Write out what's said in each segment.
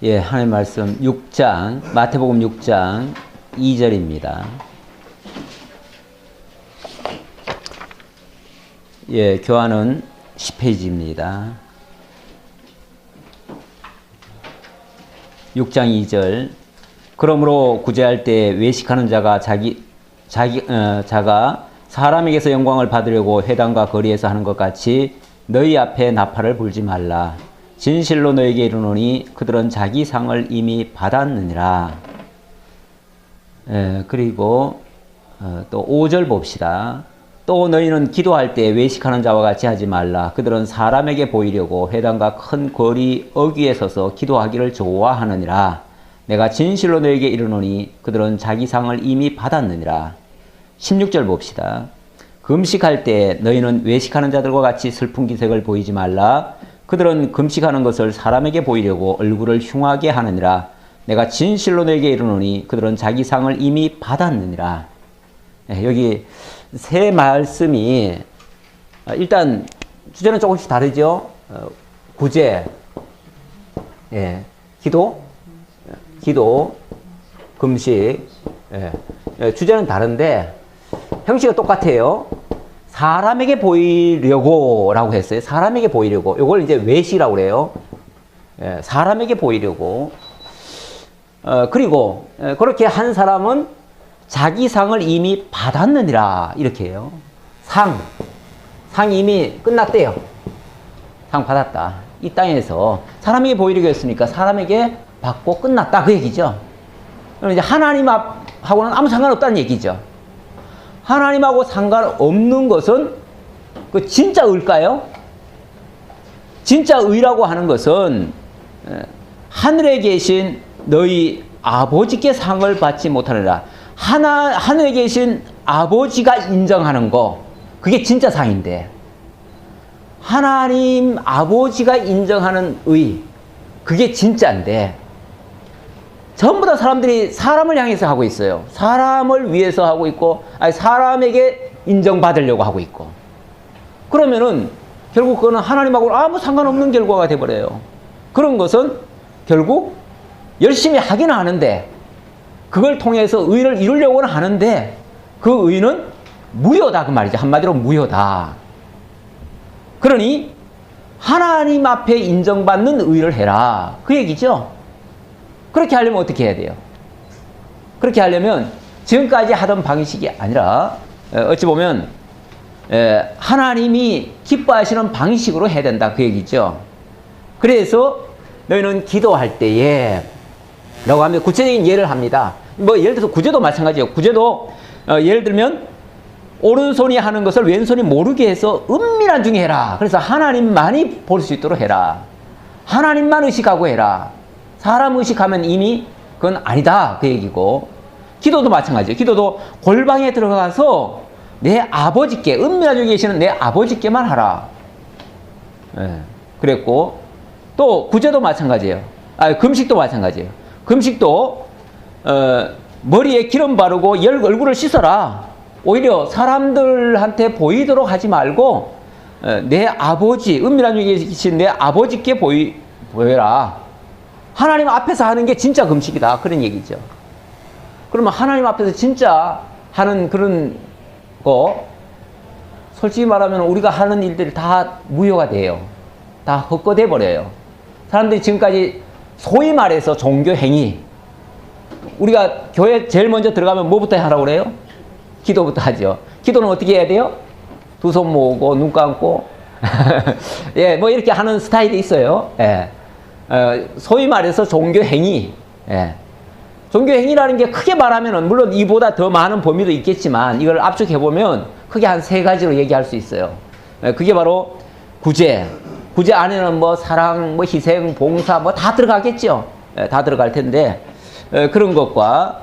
예, 하나님 말씀 6장, 마태복음 6장 2절입니다. 예, 교환은 10페이지입니다. 6장 2절. 그러므로 구제할 때 외식하는 자가 자가 사람에게서 영광을 받으려고 회당과 거리에서 하는 것 같이 너희 앞에 나팔을 불지 말라. 진실로 너에게 이르노니 그들은 자기 상을 이미 받았느니라. 그리고 또 5절 봅시다. 또 너희는 기도할 때 외식하는 자와 같이 하지 말라. 그들은 사람에게 보이려고 회당과 큰 거리 어귀에 서서 기도하기를 좋아하느니라. 내가 진실로 너에게 이르노니 그들은 자기 상을 이미 받았느니라. 16절 봅시다. 금식할 때 너희는 외식하는 자들과 같이 슬픈 기색을 보이지 말라. 그들은 금식하는 것을 사람에게 보이려고 얼굴을 흉하게 하느니라. 내가 진실로 너에게 이르노니 그들은 자기 상을 이미 받았느니라. 여기 세 말씀이 일단 주제는 조금씩 다르죠. 구제, 기도, 금식. 주제는 다른데 형식은 똑같아요. 사람에게 보이려고 라고 했어요. 사람에게 보이려고. 이걸 이제 외식이라고 그래요. 사람에게 보이려고. 그리고 그렇게 한 사람은 자기 상을 이미 받았느니라. 이렇게 해요. 상 이미 끝났대요. 상 받았다. 이 땅에서 사람에게 보이려고 했으니까 사람에게 받고 끝났다. 그 얘기죠. 그럼 이제 하나님 앞하고는 아무 상관없다는 얘기죠. 하나님하고 상관없는 것은 그 진짜 의일까요? 진짜 의라고 하는 것은 하늘에 계신 너희 아버지께 상을 받지 못하느라. 하늘에 계신 아버지가 인정하는 거, 그게 진짜 상인데, 하나님 아버지가 인정하는 의, 그게 진짜인데, 전부 다 사람들이 사람을 향해서 하고 있어요. 사람을 위해서 하고 있고, 아니 사람에게 인정받으려고 하고 있고. 그러면은 결국 그거는 하나님하고 아무 상관없는 결과가 돼버려요. 그런 것은 결국 열심히 하기는 하는데, 그걸 통해서 의를 이루려고는 하는데, 그 의는 무효다 그 말이죠. 한마디로 무효다. 그러니 하나님 앞에 인정받는 의를 해라. 그 얘기죠. 그렇게 하려면 어떻게 해야 돼요? 그렇게 하려면 지금까지 하던 방식이 아니라 어찌 보면 하나님이 기뻐하시는 방식으로 해야 된다 그 얘기죠. 그래서 너희는 기도할 때에 라고 하면 구체적인 예를 합니다. 뭐 예를 들어서 구제도 마찬가지예요. 구제도 예를 들면 오른손이 하는 것을 왼손이 모르게 해서 은밀한 중에 해라. 그래서 하나님만이 볼 수 있도록 해라. 하나님만 의식하고 해라. 사람 의식하면 이미 그건 아니다 그 얘기고, 기도도 마찬가지예요. 기도도 골방에 들어가서 내 아버지께, 은밀한 중에 계시는 내 아버지께만 하라. 그랬고, 또 구제도 마찬가지예요. 금식도 마찬가지예요. 금식도 머리에 기름 바르고 얼굴을 씻어라. 오히려 사람들한테 보이도록 하지 말고 내 아버지, 은밀한 중에 계신 내 아버지께 보여라. 하나님 앞에서 하는 게 진짜 금식이다. 그런 얘기죠. 그러면 하나님 앞에서 진짜 하는 그런 거, 솔직히 말하면 우리가 하는 일들이 다 무효가 돼요. 다 헛것돼 버려요. 사람들이 지금까지 소위 말해서 종교 행위, 우리가 교회 제일 먼저 들어가면 뭐부터 하라고 그래요? 기도부터 하죠. 기도는 어떻게 해야 돼요? 두 손 모으고 눈 감고 예, 뭐 이렇게 하는 스타일이 있어요. 예. 소위 말해서 종교행위. 종교행위라는 게 크게 말하면은, 물론 이보다 더 많은 범위도 있겠지만, 이걸 압축해보면 크게 한 세 가지로 얘기할 수 있어요. 그게 바로 구제. 구제 안에는 뭐 사랑, 뭐 희생, 봉사, 뭐 다 들어가겠죠. 다 들어갈 텐데, 그런 것과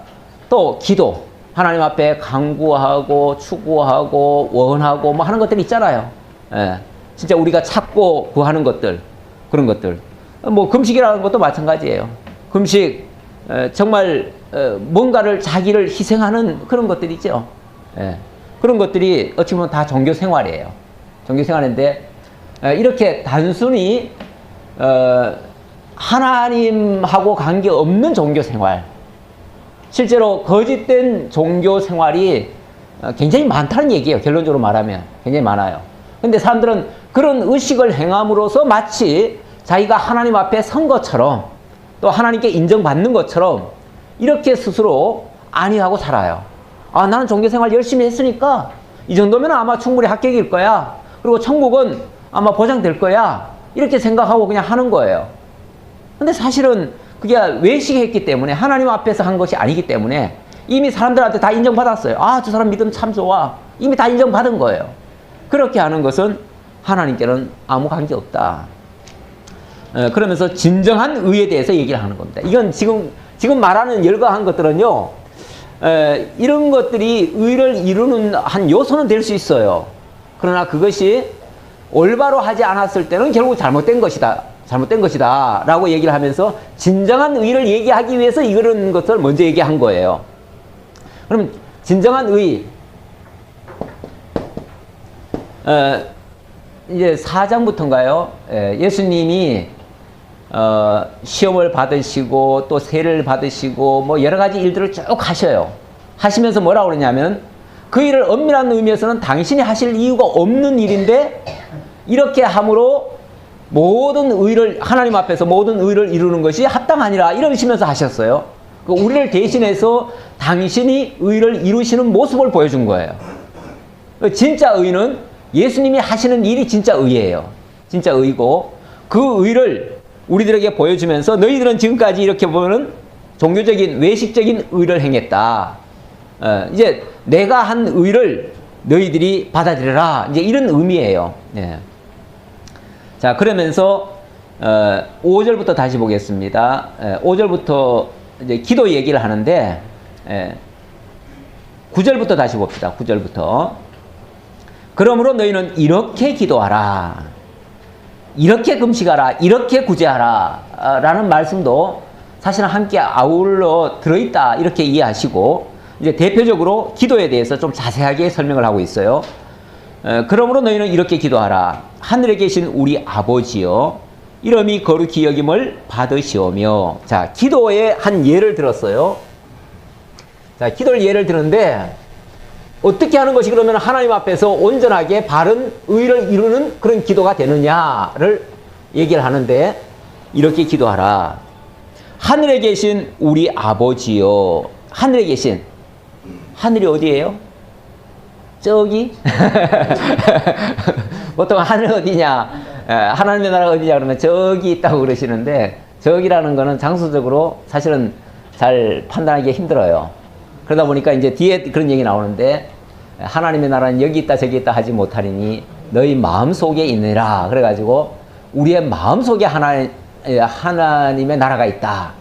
또 기도. 하나님 앞에 간구하고, 추구하고, 원하고, 뭐 하는 것들이 있잖아요. 진짜 우리가 찾고 구하는 것들, 그런 것들. 뭐 금식이라는 것도 마찬가지예요. 금식, 정말 뭔가를 자기를 희생하는 그런 것들이죠. 그런 것들이 어찌 보면 다 종교 생활이에요. 종교 생활인데 이렇게 단순히 하나님하고 관계없는 종교 생활, 실제로 거짓된 종교 생활이 굉장히 많다는 얘기예요. 결론적으로 말하면 굉장히 많아요. 근데 사람들은 그런 의식을 행함으로써 마치 자기가 하나님 앞에 선 것처럼 또 하나님께 인정받는 것처럼 이렇게 스스로 안위하고 살아요. 아, 나는 종교생활 열심히 했으니까 이 정도면 아마 충분히 합격일 거야. 그리고 천국은 아마 보장될 거야. 이렇게 생각하고 그냥 하는 거예요. 근데 사실은 그게 외식했기 때문에 하나님 앞에서 한 것이 아니기 때문에 이미 사람들한테 다 인정받았어요. 아, 저 사람 믿음 참 좋아. 이미 다 인정받은 거예요. 그렇게 하는 것은 하나님께는 아무 관계 없다. 그러면서 진정한 의에 대해서 얘기를 하는 겁니다. 이건 지금 말하는 열거한 것들은요, 이런 것들이 의를 이루는 한 요소는 될 수 있어요. 그러나 그것이 올바로 하지 않았을 때는 결국 잘못된 것이다 라고 얘기를 하면서 진정한 의를 얘기하기 위해서 이런 것을 먼저 얘기한 거예요. 그럼 진정한 의, 이제 4장부터인가요? 예수님이 시험을 받으시고 또 세례를 받으시고 뭐 여러 가지 일들을 쭉 하셔요. 하시면서 뭐라고 그러냐면 그 일을 엄밀한 의미에서는 당신이 하실 이유가 없는 일인데 이렇게 함으로 모든 의를, 하나님 앞에서 모든 의를 이루는 것이 합당하니라 이러시면서 하셨어요. 우리를 대신해서 당신이 의를 이루시는 모습을 보여준 거예요. 진짜 의는 예수님이 하시는 일이 진짜 의예요. 진짜 의고 그 의를 우리들에게 보여주면서 너희들은 지금까지 이렇게 보면은 종교적인 외식적인 의를 행했다. 이제 내가 한 의를 너희들이 받아들여라. 이제 이런 의미예요. 예. 자, 그러면서 5절부터 다시 보겠습니다. 5절부터 이제 기도 얘기를 하는데 9절부터 다시 봅시다. 9절부터. 그러므로 너희는 이렇게 기도하라. 이렇게 금식하라. 이렇게 구제하라. 라는 말씀도 사실은 함께 아울러 들어있다. 이렇게 이해하시고 이제 대표적으로 기도에 대해서 좀 자세하게 설명을 하고 있어요. 그러므로 너희는 이렇게 기도하라. 하늘에 계신 우리 아버지여, 이름이 거룩히 여김을 받으시오며. 자, 기도의 한 예를 들었어요. 자, 기도를 예를 들었는데 어떻게 하는 것이 그러면 하나님 앞에서 온전하게 바른 의를 이루는 그런 기도가 되느냐를 얘기를 하는데 이렇게 기도하라. 하늘에 계신 우리 아버지여. 하늘에 계신, 하늘이 어디예요? 저기? 보통 하늘 어디냐, 하나님의 나라가 어디냐 그러면 저기 있다고 그러시는데 저기라는 거는 장소적으로 사실은 잘 판단하기 힘들어요. 그러다 보니까 이제 뒤에 그런 얘기 나오는데 하나님의 나라는 여기 있다 저기 있다 하지 못하리니 너희 마음속에 있느라. 그래가지고 우리의 마음속에 하나님의 나라가 있다.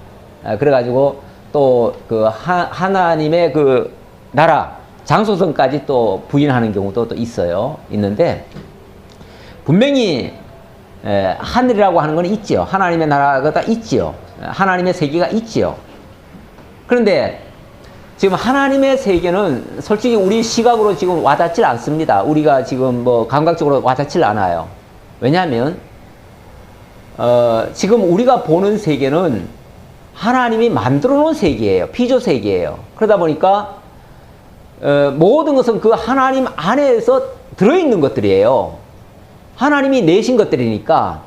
그래가지고 또 그 하나님의 그 나라 장소성까지 또 부인하는 경우도 또 있는데 분명히 하늘이라고 하는 건 있지요. 하나님의 나라가 다 있지요. 하나님의 세계가 있지요. 그런데 지금 하나님의 세계는 솔직히 우리 시각으로 지금 와닿질 않습니다. 우리가 지금 뭐 감각적으로 와닿질 않아요. 왜냐하면 지금 우리가 보는 세계는 하나님이 만들어 놓은 세계예요. 피조 세계예요. 그러다 보니까 모든 것은 그 하나님 안에서 들어있는 것들이에요. 하나님이 내신 것들이니까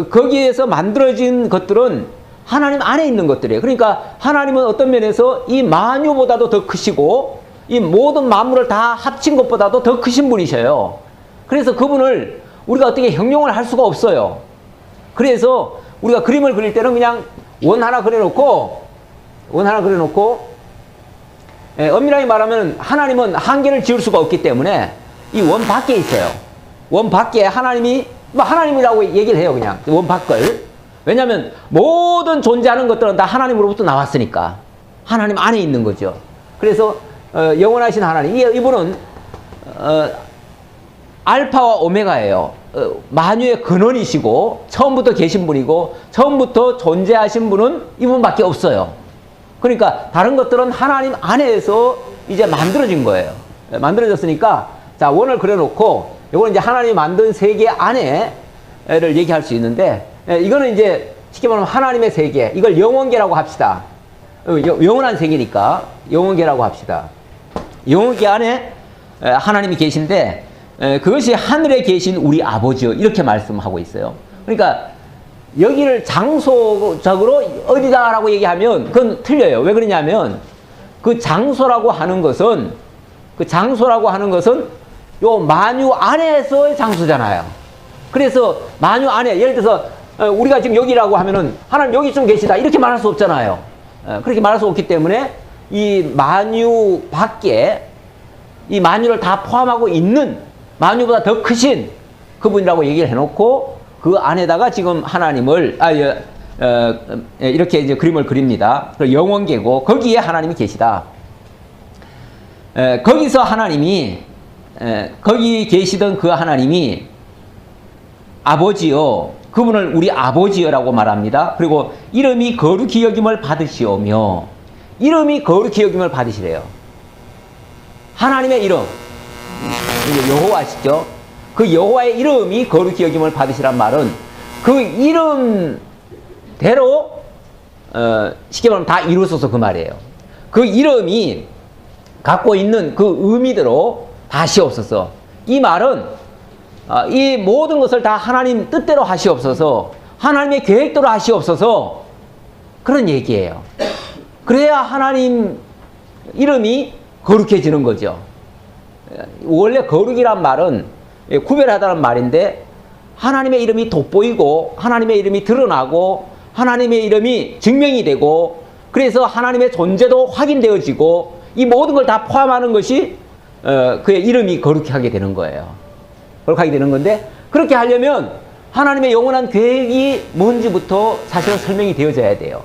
거기에서 만들어진 것들은 하나님 안에 있는 것들이에요. 그러니까 하나님은 어떤 면에서 이 만유보다도 더 크시고 이 모든 만물을 다 합친 것보다도 더 크신 분이셔요. 그래서 그분을 우리가 어떻게 형용을 할 수가 없어요. 그래서 우리가 그림을 그릴 때는 그냥 원 하나 그려놓고 엄밀하게 말하면 하나님은 한계를 지을 수가 없기 때문에 이 원 밖에 있어요. 원 밖에 하나님이 하나님이라고 얘기를 해요. 그냥 원 밖을. 왜냐하면 모든 존재하는 것들은 다 하나님으로부터 나왔으니까 하나님 안에 있는 거죠. 그래서 영원하신 하나님, 이분은 알파와 오메가예요. 만유의 근원이시고 처음부터 계신 분이고 처음부터 존재하신 분은 이분밖에 없어요. 그러니까 다른 것들은 하나님 안에서 이제 만들어진 거예요. 만들어졌으니까 자, 원을 그려놓고 이거는 이제 하나님이 만든 세계 안에를 얘기할 수 있는데 이거는 이제 쉽게 말하면 하나님의 세계, 이걸 영원계라고 합시다. 영원한 세계니까 영원계라고 합시다. 영원계 안에 하나님이 계신데 그것이 하늘에 계신 우리 아버지요, 이렇게 말씀하고 있어요. 그러니까 여기를 장소적으로 어디다라고 얘기하면 그건 틀려요. 왜 그러냐면 그 장소라고 하는 것은 요 만유 안에서의 장소잖아요. 그래서 만유 안에, 예를 들어서 우리가 지금 여기라고 하면은 하나님 여기 좀 계시다 이렇게 말할 수 없잖아요. 그렇게 말할 수 없기 때문에 이 만유 밖에 이 만유를 다 포함하고 있는 만유보다 더 크신 그분이라고 얘기를 해놓고 그 안에다가 지금 하나님을 이렇게 이제 그림을 그립니다. 영원계고 거기에 하나님이 계시다. 거기서 하나님이 거기 계시던 그 하나님이 아버지요, 그분을 우리 아버지여라고 말합니다. 그리고 이름이 거룩히 여김을 받으시오며, 이름이 거룩히 여김을 받으시래요. 하나님의 이름, 여호와시죠. 그 여호와의 이름이 거룩히 여김을 받으시란 말은 그 이름대로 쉽게 말하면 다 이루어져서 그 말이에요. 그 이름이 갖고 있는 그 의미대로 다 하시옵소서. 이 말은 이 모든 것을 다 하나님 뜻대로 하시옵소서, 하나님의 계획대로 하시옵소서, 그런 얘기예요. 그래야 하나님 이름이 거룩해지는 거죠. 원래 거룩이란 말은 구별하다는 말인데 하나님의 이름이 돋보이고 하나님의 이름이 드러나고 하나님의 이름이 증명이 되고 그래서 하나님의 존재도 확인되어지고 이 모든 걸 다 포함하는 것이 그의 이름이 거룩하게 되는 거예요. 거룩하게 되는 건데, 그렇게 하려면 하나님의 영원한 계획이 뭔지부터 사실은 설명이 되어져야 돼요.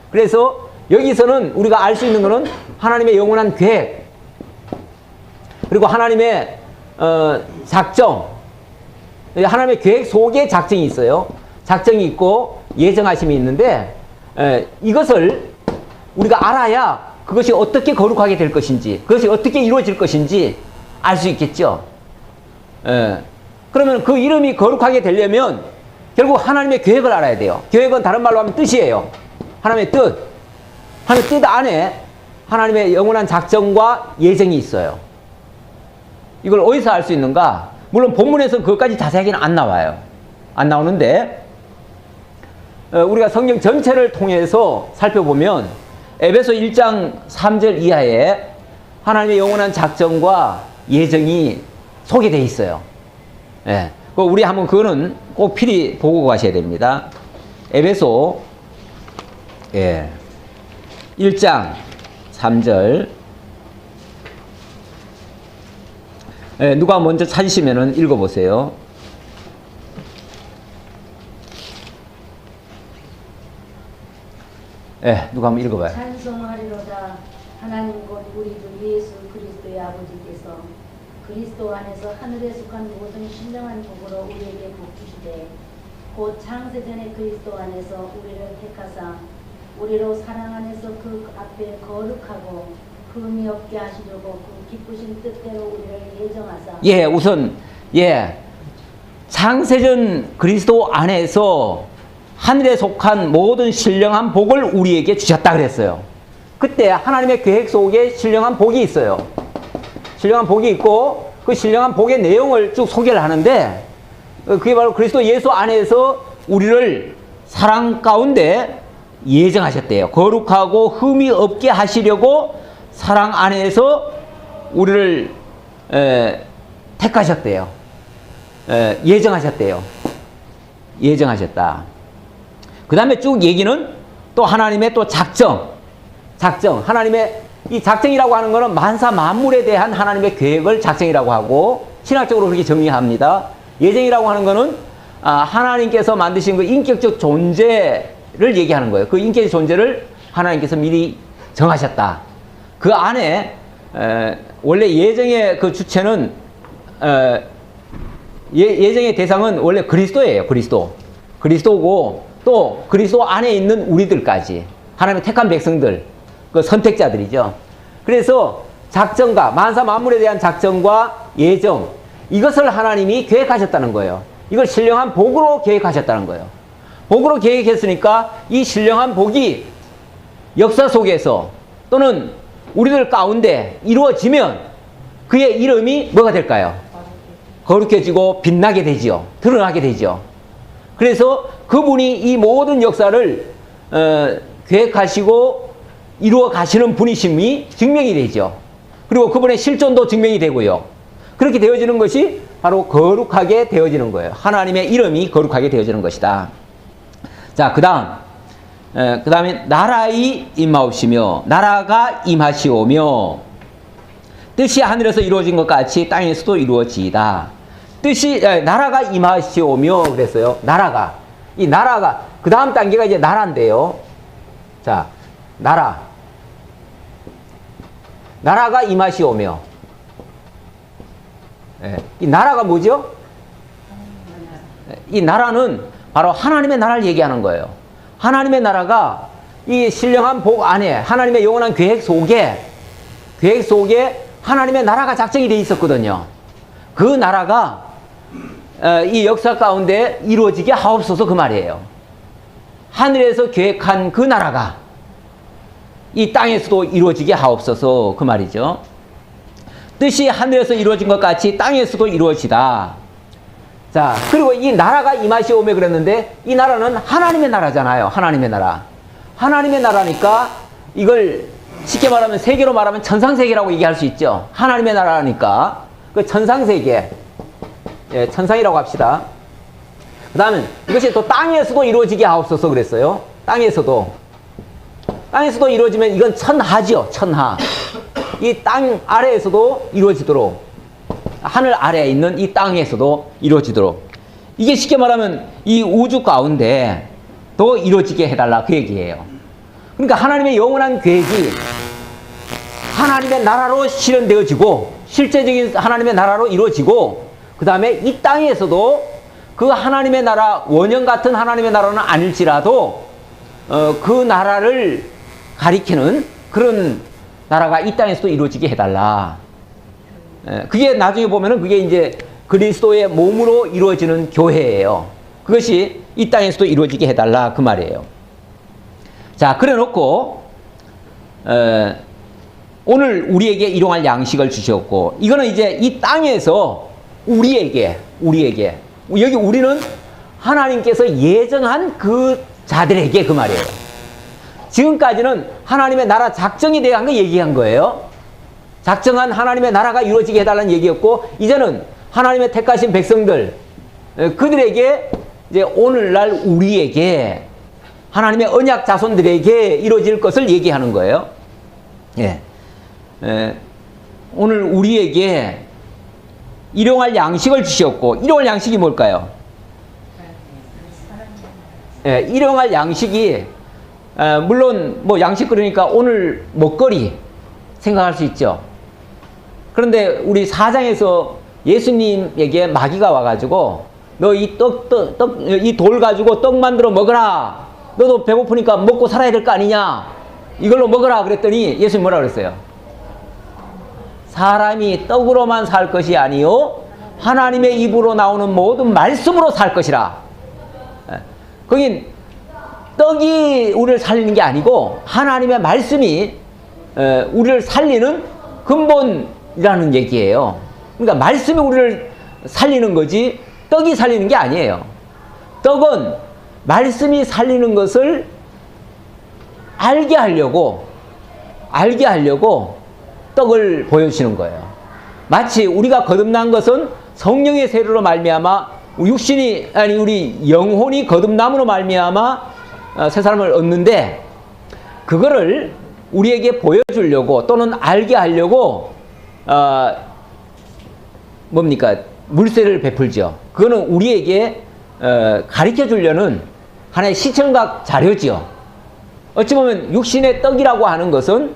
그래서 여기서는 우리가 알 수 있는 것은 하나님의 영원한 계획, 그리고 하나님의 작정, 하나님의 계획 속에 작정이 있어요. 작정이 있고 예정하심이 있는데 이것을 우리가 알아야 그것이 어떻게 거룩하게 될 것인지, 그것이 어떻게 이루어질 것인지 알 수 있겠죠. 그러면 그 이름이 거룩하게 되려면 결국 하나님의 계획을 알아야 돼요. 계획은 다른 말로 하면 뜻이에요. 하나님의 뜻. 하나님의 뜻 안에 하나님의 영원한 작정과 예정이 있어요. 이걸 어디서 알 수 있는가? 물론 본문에서는 그것까지 자세하게는 안 나와요. 안 나오는데 우리가 성경 전체를 통해서 살펴보면 에베소 1장 3절 이하에 하나님의 영원한 작정과 예정이 소개되어 있어요. 예. 우리 한번 그거는 꼭 필히 보고 가셔야 됩니다. 에베소 1장 3절. 누가 먼저 찾으시면은 읽어보세요. 누가 한번 읽어봐요. 찬송하리로다. 하나님 곧 우리 주 예수 그리스도의 아버지께서 그리스도 안에서 하늘에 속한 모든 신령한 복으로 우리에게 복 주시되 곧 창세전에 그리스도 안에서 우리를 택하사 우리로 사랑 안에서 그 앞에 거룩하고 흠이 없게 하시려고 그 기쁘신 뜻대로 우리를 예정하사. 우선 창세전 그리스도 안에서 하늘에 속한 모든 신령한 복을 우리에게 주셨다 그랬어요. 그때 하나님의 계획 속에 신령한 복이 있어요. 신령한 복이 있고 그 신령한 복의 내용을 쭉 소개를 하는데 그게 바로 그리스도 예수 안에서 우리를 사랑 가운데 예정하셨대요. 거룩하고 흠이 없게 하시려고 사랑 안에서 우리를 택하셨대요. 예정하셨대요. 예정하셨다. 그 다음에 쭉 얘기는 또 하나님의 또 작정, 하나님의 이 작정이라고 하는 것은 만사 만물에 대한 하나님의 계획을 작정이라고 하고 신학적으로 그렇게 정리합니다. 예정이라고 하는 것은 하나님께서 만드신 그 인격적 존재를 얘기하는 거예요. 그 인격적 존재를 하나님께서 미리 정하셨다. 그 안에 원래 예정의 그 주체는 예정의 대상은 원래 그리스도예요. 그리스도고 또 그리스도 안에 있는 우리들까지 하나님의 택한 백성들, 그 선택자들이죠. 그래서 작정과 만사 만물에 대한 작정과 예정, 이것을 하나님이 계획하셨다는 거예요. 이걸 신령한 복으로 계획하셨다는 거예요. 복으로 계획했으니까 이 신령한 복이 역사 속에서 또는 우리들 가운데 이루어지면 그의 이름이 뭐가 될까요? 거룩해지고 빛나게 되지요. 드러나게 되죠. 그래서 그분이 이 모든 역사를 계획하시고 이루어 가시는 분이심이 증명이 되죠. 그리고 그분의 실존도 증명이 되고요. 그렇게 되어지는 것이 바로 거룩하게 되어지는 거예요. 하나님의 이름이 거룩하게 되어지는 것이다. 자, 그 다음에 나라의 임하옵시며 나라가 임하시오며 뜻이 하늘에서 이루어진 것 같이 땅에서도 이루어지이다. 뜻이 나라가 임하시오며 그랬어요. 이 나라가 그 다음 단계가 이제 나라인데요. 자, 나라가 임하시오며 이 나라가 뭐죠? 이 나라는 바로 하나님의 나라를 얘기하는 거예요. 하나님의 나라가 이 신령한 복 안에 하나님의 영원한 계획 속에 하나님의 나라가 작정이 돼 있었거든요. 그 나라가 이 역사 가운데 이루어지게 하옵소서 그 말이에요. 하늘에서 계획한 그 나라가 이 땅에서도 이루어지게 하옵소서 그 말이죠. 뜻이 하늘에서 이루어진 것 같이 땅에서도 이루어지다. 자, 그리고 이 나라가 임하시오며 그랬는데 이 나라는 하나님의 나라잖아요. 하나님의 나라. 하나님의 나라니까 이걸 쉽게 말하면 세계로 말하면 천상세계라고 얘기할 수 있죠. 하나님의 나라니까 그 천상세계, 천상이라고 합시다. 그 다음에 이것이 또 땅에서도 이루어지게 하옵소서 그랬어요. 땅에서도 이루어지면 이건 천하죠. 천하. 이 땅 아래에서도 이루어지도록, 하늘 아래에 있는 이 땅에서도 이루어지도록, 이게 쉽게 말하면 이 우주 가운데 더 이루어지게 해달라 그 얘기예요. 그러니까 하나님의 영원한 계획이 하나님의 나라로 실현되어지고 실제적인 하나님의 나라로 이루어지고, 그 다음에 이 땅에서도 그 하나님의 나라, 원형 같은 하나님의 나라는 아닐지라도 그 나라를 가리키는 그런 나라가 이 땅에서도 이루어지게 해달라. 그게 나중에 보면은 그게 이제 그리스도의 몸으로 이루어지는 교회예요. 그것이 이 땅에서도 이루어지게 해달라 그 말이에요. 자, 그래 놓고 오늘 우리에게 일용할 양식을 주셨고, 이거는 이제 이 땅에서 우리에게 여기 우리는 하나님께서 예정한 그 자들에게 그 말이에요. 지금까지는 하나님의 나라 작정에 대한 거 얘기한 거예요. 작정한 하나님의 나라가 이루어지게 해달라는 얘기였고, 이제는 하나님의 택하신 백성들, 그들에게 이제 오늘날 우리에게, 하나님의 언약 자손들에게 이루어질 것을 얘기하는 거예요. 오늘 우리에게 일용할 양식을 주셨고, 일용할 양식이 뭘까요? 일용할 양식이 물론 뭐 양식 그러니까 오늘 먹거리 생각할 수 있죠. 그런데 우리 4장에서 예수님에게 마귀가 와가지고 너 이 이 돌 가지고 떡 만들어 먹어라. 너도 배고프니까 먹고 살아야 될 거 아니냐. 이걸로 먹어라 그랬더니 예수님 뭐라 그랬어요? 사람이 떡으로만 살 것이 아니요 하나님의 입으로 나오는 모든 말씀으로 살 것이라. 거긴 떡이 우리를 살리는 게 아니고 하나님의 말씀이 우리를 살리는 근본이라는 얘기예요. 그러니까 말씀이 우리를 살리는 거지 떡이 살리는 게 아니에요. 떡은 말씀이 살리는 것을 알게 하려고 떡을 보여주시는 거예요. 마치 우리가 거듭난 것은 성령의 세례로 말미암아 육신이 아니 우리 영혼이 거듭남으로 말미암아 새 사람을 얻는데, 그거를 우리에게 보여주려고 또는 알게 하려고 뭡니까? 물세를 베풀죠. 그거는 우리에게 가르쳐 주려는 하나의 시청각 자료지요. 어찌 보면 육신의 떡이라고 하는 것은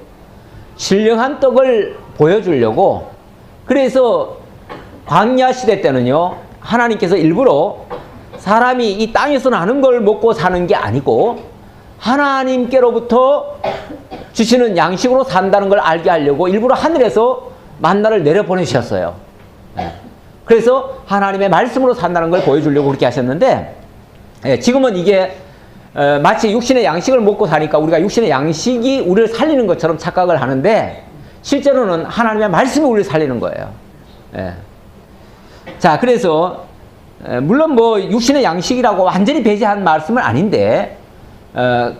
신령한 떡을 보여주려고, 그래서 광야 시대 때는요 하나님께서 일부러 사람이 이 땅에서 나는 걸 먹고 사는 게 아니고 하나님께로부터 주시는 양식으로 산다는 걸 알게 하려고 일부러 하늘에서 만나를 내려보내셨어요. 그래서 하나님의 말씀으로 산다는 걸 보여주려고 그렇게 하셨는데, 지금은 이게 마치 육신의 양식을 먹고 사니까 우리가 육신의 양식이 우리를 살리는 것처럼 착각을 하는데 실제로는 하나님의 말씀이 우리를 살리는 거예요. 예. 자, 그래서 물론 뭐 육신의 양식이라고 완전히 배제한 말씀은 아닌데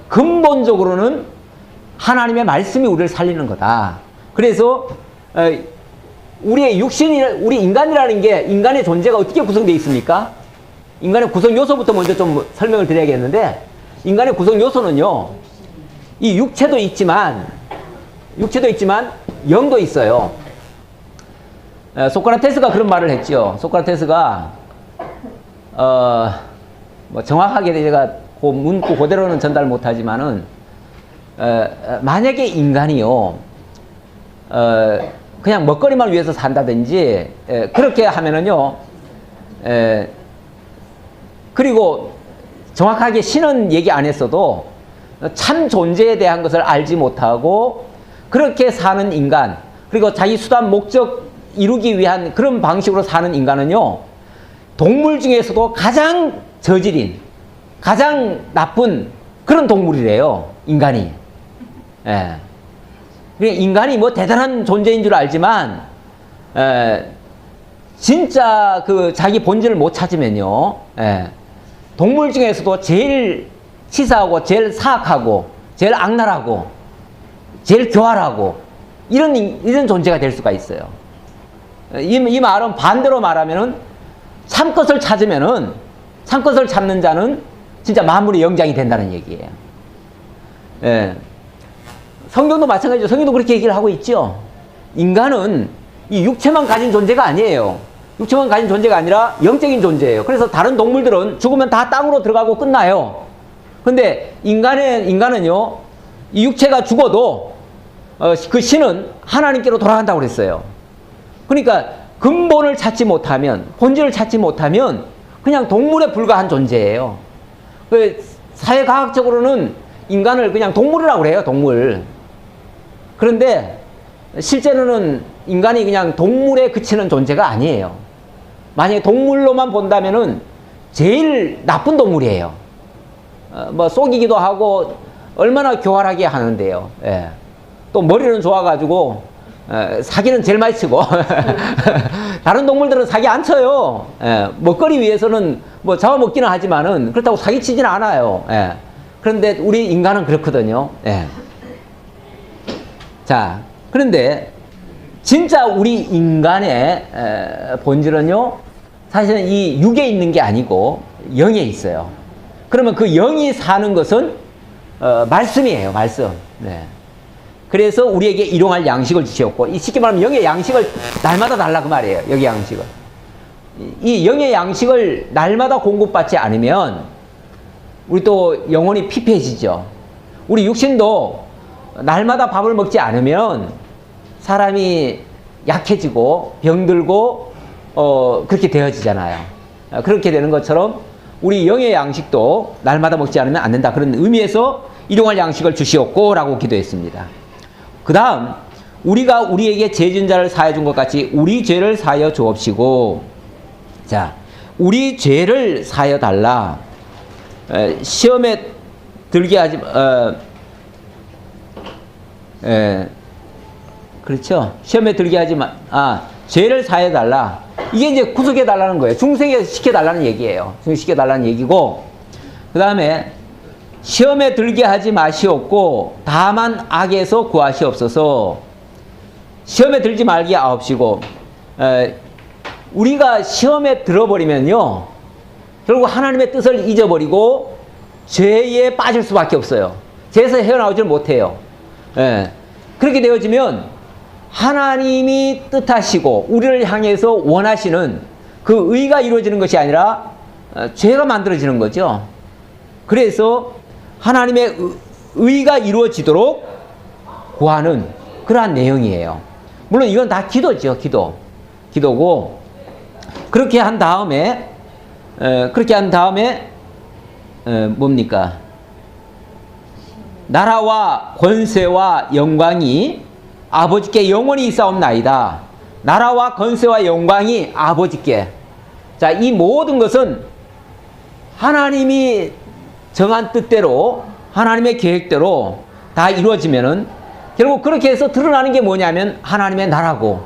근본적으로는 하나님의 말씀이 우리를 살리는 거다. 그래서 우리의 우리 인간이라는 게 인간의 존재가 어떻게 구성되어 있습니까? 인간의 구성 요소부터 먼저 좀 설명을 드려야겠는데 인간의 구성 요소는요, 이 육체도 있지만 영도 있어요. 소크라테스가 그런 말을 했죠. 소크라테스가 뭐 정확하게 제가 그 문구 그대로는 전달 못하지만은 만약에 인간이요 그냥 먹거리만 위해서 산다든지 그렇게 하면은요 그리고 정확하게 신은 얘기 안 했어도 참 존재에 대한 것을 알지 못하고 그렇게 사는 인간, 그리고 자기 수단 목적 이루기 위한 그런 방식으로 사는 인간은요 동물 중에서도 가장 저질인, 가장 나쁜 그런 동물이래요, 인간이. 예. 인간이 뭐 대단한 존재인 줄 알지만 진짜 그 자기 본질을 못 찾으면요 동물 중에서도 제일 치사하고 제일 사악하고 제일 악랄하고 제일 교활하고 이런 존재가 될 수가 있어요. 이 말은 반대로 말하면은 참것을 찾으면은 참것을 찾는 자는 진짜 만물의 영장이 된다는 얘기예요. 예. 성경도 마찬가지죠. 성경도 그렇게 얘기를 하고 있죠. 인간은 이 육체만 가진 존재가 아니에요. 육체만 가진 존재가 아니라 영적인 존재예요. 그래서 다른 동물들은 죽으면 다 땅으로 들어가고 끝나요. 근데 인간은요, 이 육체가 죽어도 그 신은 하나님께로 돌아간다고 그랬어요. 그러니까 근본을 찾지 못하면, 본질을 찾지 못하면 그냥 동물에 불과한 존재예요. 사회과학적으로는 인간을 그냥 동물이라고 그래요, 동물. 그런데 실제로는 인간이 그냥 동물에 그치는 존재가 아니에요. 만약에 동물로만 본다면은 제일 나쁜 동물이에요. 뭐 속이기도 하고 얼마나 교활하게 하는데요. 예. 또 머리는 좋아가지고 사기는 제일 많이 치고 다른 동물들은 사기 안 쳐요. 예. 먹거리 위해서는 뭐 잡아먹기는 하지만은 그렇다고 사기 치지는 않아요. 예. 그런데 우리 인간은 그렇거든요. 예. 자, 그런데 진짜 우리 인간의 본질은요, 사실은 이 육에 있는 게 아니고 영에 있어요. 그러면 그 영이 사는 것은 말씀이에요, 말씀. 네. 그래서 우리에게 일용할 양식을 주셨고, 쉽게 말하면 영의 양식을 날마다 달라 그 말이에요. 영의 양식을. 이 영의 양식을 날마다 공급받지 않으면 우리 또 영혼이 피폐해지죠. 우리 육신도 날마다 밥을 먹지 않으면 사람이 약해지고 병들고 그렇게 되어지잖아요. 그렇게 되는 것처럼 우리 영의 양식도 날마다 먹지 않으면 안 된다. 그런 의미에서 일용할 양식을 주시옵고 라고 기도했습니다. 그 다음 우리가 우리에게 죄 진 자를 사하여 준 것 같이 우리 죄를 사하여 주옵시고. 자, 우리 죄를 사하여 달라. 시험에 들게 하지 그렇죠. 시험에 들게 하지 마. 죄를 사해 달라. 이게 이제 구속해 달라는 거예요. 중생에 시켜 달라는 얘기예요. 중생시켜 달라는 얘기고. 그다음에 시험에 들게 하지 마시옵고 다만 악에서 구하시옵소서. 시험에 들지 말게 하옵시고. 우리가 시험에 들어버리면요, 결국 하나님의 뜻을 잊어버리고 죄에 빠질 수밖에 없어요. 죄에서 헤어나오질 못해요. 예. 그렇게 되어지면 하나님이 뜻하시고 우리를 향해서 원하시는 그 의가 이루어지는 것이 아니라 죄가 만들어지는 거죠. 그래서 하나님의 의가 이루어지도록 구하는 그러한 내용이에요. 물론 이건 다 기도죠. 기도고 그렇게 한 다음에 뭡니까? 나라와 권세와 영광이 아버지께 영원히 있사옵나이다. 나라와 권세와 영광이 아버지께. 자, 이 모든 것은 하나님이 정한 뜻대로 하나님의 계획대로 다 이루어지면은 결국 그렇게 해서 드러나는 게 뭐냐면 하나님의 나라고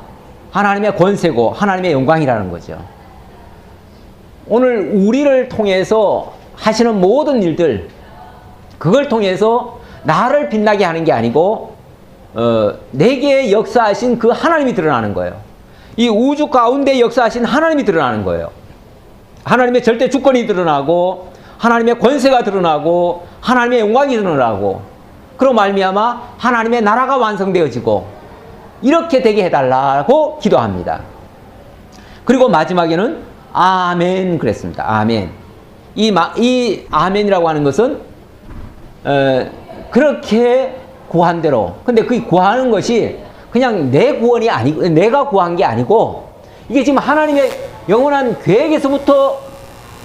하나님의 권세고 하나님의 영광이라는 거죠. 오늘 우리를 통해서 하시는 모든 일들, 그걸 통해서 나를 빛나게 하는 게 아니고 내게 역사하신 그 하나님이 드러나는 거예요. 이 우주 가운데 역사하신 하나님이 드러나는 거예요. 하나님의 절대 주권이 드러나고 하나님의 권세가 드러나고 하나님의 영광이 드러나고 그로 말미암아 하나님의 나라가 완성되어지고 이렇게 되게 해달라고 기도합니다. 그리고 마지막에는 아멘 그랬습니다. 아멘. 이 아멘이라고 하는 것은 그렇게 구한 대로. 근데 그 구하는 것이 그냥 내 구원이 아니고 내가 구한 게 아니고 이게 지금 하나님의 영원한 계획에서부터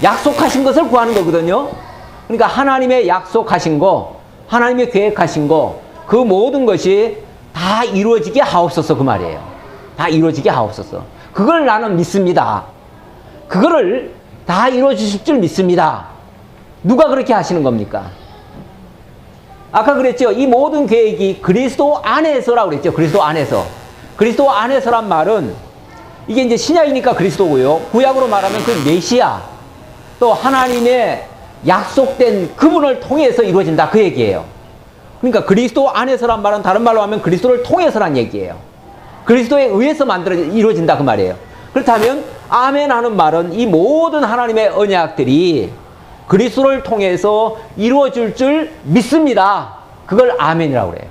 약속하신 것을 구하는 거거든요. 그러니까 하나님의 약속하신 거, 하나님의 계획하신 거, 그 모든 것이 다 이루어지게 하옵소서 그 말이에요. 다 이루어지게 하옵소서. 그걸 나는 믿습니다. 그거를 다 이루어 주실 줄 믿습니다. 누가 그렇게 하시는 겁니까? 아까 그랬죠. 이 모든 계획이 그리스도 안에서라고 그랬죠. 그리스도 안에서. 그리스도 안에서란 말은 이게 이제 신약이니까 그리스도고요. 구약으로 말하면 그 메시아, 또 하나님의 약속된 그분을 통해서 이루어진다 그 얘기예요. 그러니까 그리스도 안에서란 말은 다른 말로 하면 그리스도를 통해서란 얘기예요. 그리스도에 의해서 이루어진다 그 말이에요. 그렇다면 아멘 하는 말은 이 모든 하나님의 언약들이 그리스도를 통해서 이루어질 줄 믿습니다. 그걸 아멘이라고 그래요.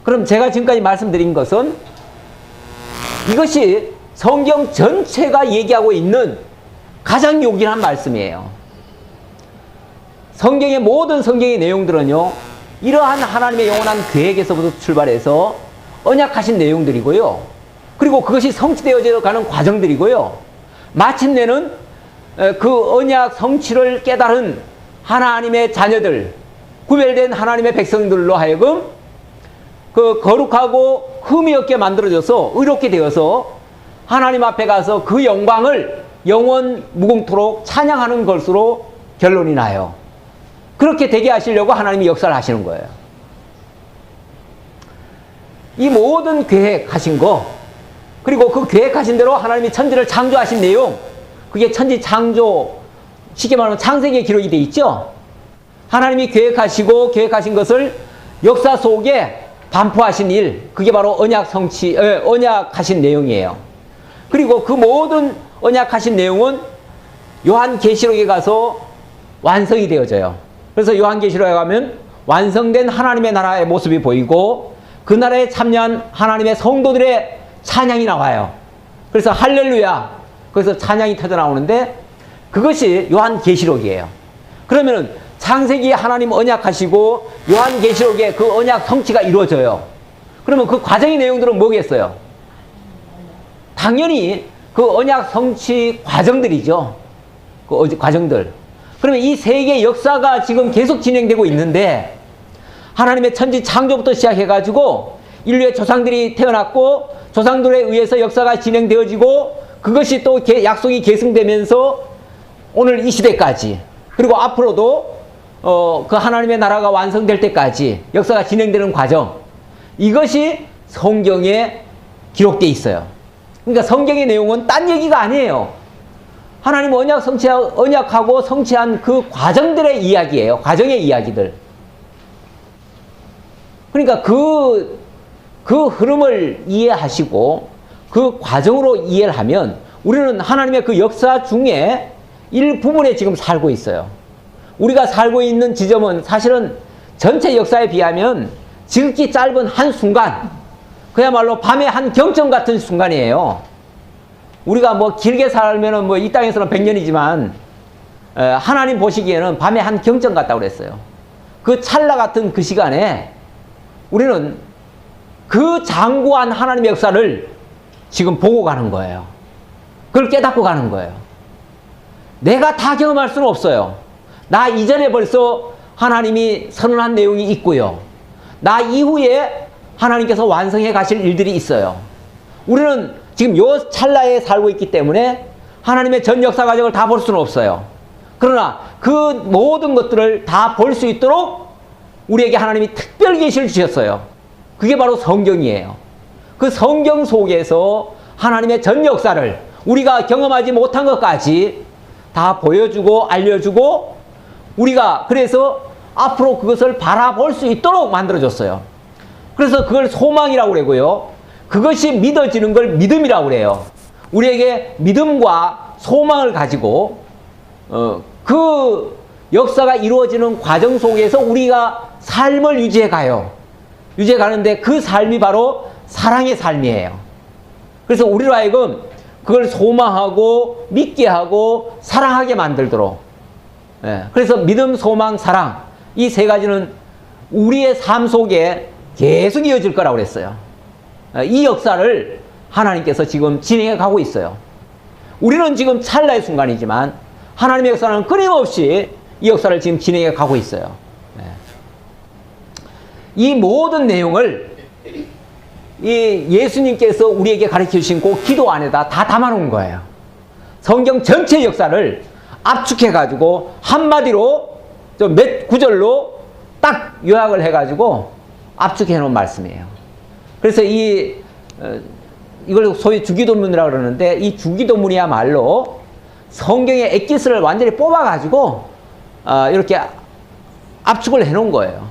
그럼 제가 지금까지 말씀드린 것은 이것이 성경 전체가 얘기하고 있는 가장 요긴한 말씀이에요. 성경의 모든 성경의 내용들은요, 이러한 하나님의 영원한 계획에서부터 출발해서 언약하신 내용들이고요. 그리고 그것이 성취되어져 가는 과정들이고요. 마침내는 그 언약 성취를 깨달은 하나님의 자녀들, 구별된 하나님의 백성들로 하여금 그 거룩하고 흠이 없게 만들어져서 의롭게 되어서 하나님 앞에 가서 그 영광을 영원 무궁토록 찬양하는 것으로 결론이 나요. 그렇게 되게 하시려고 하나님이 역사를 하시는 거예요. 이 모든 계획하신 거, 그리고 그 계획하신 대로 하나님이 천지를 창조하신 내용, 그게 천지 창조, 쉽게 말하면 창세기에 기록이 돼 있죠. 하나님이 계획하시고 계획하신 것을 역사 속에 반포하신 일, 그게 바로 언약하신 내용이에요. 그리고 그 모든 언약하신 내용은 요한계시록에 가서 완성이 되어져요. 그래서 요한계시록에 가면 완성된 하나님의 나라의 모습이 보이고 그 나라에 참여한 하나님의 성도들의 찬양이 나와요. 그래서 할렐루야, 거기서 찬양이 터져 나오는데 그것이 요한계시록이에요. 그러면은 창세기에 하나님 언약하시고 요한계시록에 그 언약 성취가 이루어져요. 그러면 그 과정의 내용들은 뭐겠어요? 당연히 그 언약 성취 과정들이죠. 그 과정들. 그러면 이 세계의 역사가 지금 계속 진행되고 있는데 하나님의 천지 창조부터 시작해가지고 인류의 조상들이 태어났고 조상들에 의해서 역사가 진행되어지고 그것이 또 약속이 계승되면서 오늘 이 시대까지, 그리고 앞으로도 그 하나님의 나라가 완성될 때까지 역사가 진행되는 과정, 이것이 성경에 기록되어 있어요. 그러니까 성경의 내용은 딴 얘기가 아니에요. 하나님 언약하고 성취한 그 과정들의 이야기예요. 과정의 이야기들. 그러니까 그 흐름을 이해하시고 그 과정으로 이해를 하면 우리는 하나님의 그 역사 중에 일부분에 지금 살고 있어요. 우리가 살고 있는 지점은 사실은 전체 역사에 비하면 지극히 짧은 한 순간, 그야말로 밤의 한 경점 같은 순간이에요. 우리가 뭐 길게 살면은 뭐 이 땅에서는 100년이지만 하나님 보시기에는 밤의 한 경점 같다고 그랬어요. 그 찰나 같은 그 시간에 우리는 그 장구한 하나님의 역사를 지금 보고 가는 거예요. 그걸 깨닫고 가는 거예요. 내가 다 경험할 수는 없어요. 나 이전에 벌써 하나님이 선언한 내용이 있고요. 나 이후에 하나님께서 완성해 가실 일들이 있어요. 우리는 지금 요 찰나에 살고 있기 때문에 하나님의 전 역사 과정을 다 볼 수는 없어요. 그러나 그 모든 것들을 다 볼 수 있도록 우리에게 하나님이 특별 계시를 주셨어요. 그게 바로 성경이에요. 그 성경 속에서 하나님의 전 역사를 우리가 경험하지 못한 것까지 다 보여주고 알려주고 우리가 그래서 앞으로 그것을 바라볼 수 있도록 만들어줬어요. 그래서 그걸 소망이라고 그러고요. 그것이 믿어지는 걸 믿음이라고 그래요. 우리에게 믿음과 소망을 가지고 그 역사가 이루어지는 과정 속에서 우리가 삶을 유지해 가요. 유지해 가는데 그 삶이 바로 사랑의 삶이에요. 그래서 우리로 하여금 그걸 소망하고 믿게 하고 사랑하게 만들도록. 그래서 믿음, 소망, 사랑 이 세 가지는 우리의 삶 속에 계속 이어질 거라고 그랬어요. 이 역사를 하나님께서 지금 진행해 가고 있어요. 우리는 지금 찰나의 순간이지만 하나님의 역사는 끊임없이 이 역사를 지금 진행해 가고 있어요. 이 모든 내용을 이 예수님께서 우리에게 가르쳐 주신 그 기도 안에다 다 담아놓은 거예요. 성경 전체 역사를 압축해 가지고 한마디로 좀 몇 구절로 딱 요약을 해 가지고 압축해 놓은 말씀이에요. 그래서 이걸 소위 주기도문이라고 그러는데 이 주기도문이야말로 성경의 엑기스를 완전히 뽑아 가지고 이렇게 압축을 해 놓은 거예요.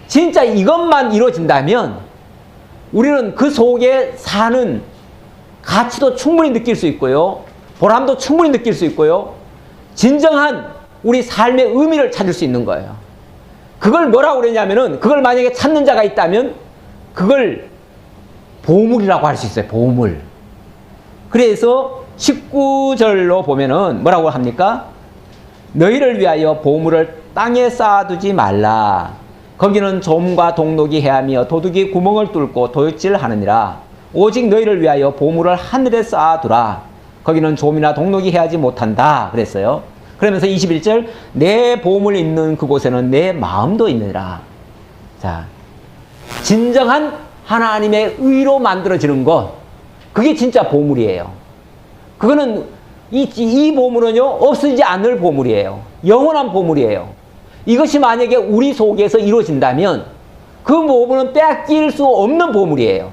진짜 이것만 이루어진다면 우리는 그 속에 사는 가치도 충분히 느낄 수 있고요. 보람도 충분히 느낄 수 있고요. 진정한 우리 삶의 의미를 찾을 수 있는 거예요. 그걸 뭐라고 그러냐면은 그걸 만약에 찾는 자가 있다면 그걸 보물이라고 할 수 있어요. 보물. 그래서 19절로 보면은 뭐라고 합니까? 너희를 위하여 보물을 땅에 쌓아두지 말라. 거기는 좀과 동록이 해하며 도둑이 구멍을 뚫고 도둑질하느니라. 오직 너희를 위하여 보물을 하늘에 쌓아두라. 거기는 좀이나 동록이 해하지 못한다. 그랬어요. 그러면서 21절 내 보물 있는 그곳에는 내 마음도 있느니라. 자, 진정한 하나님의 의로 만들어지는 것, 그게 진짜 보물이에요. 그거는 이 보물은요 없어지지 않을 보물이에요. 영원한 보물이에요. 이것이 만약에 우리 속에서 이루어진다면 그 보물은 빼앗길 수 없는 보물이에요.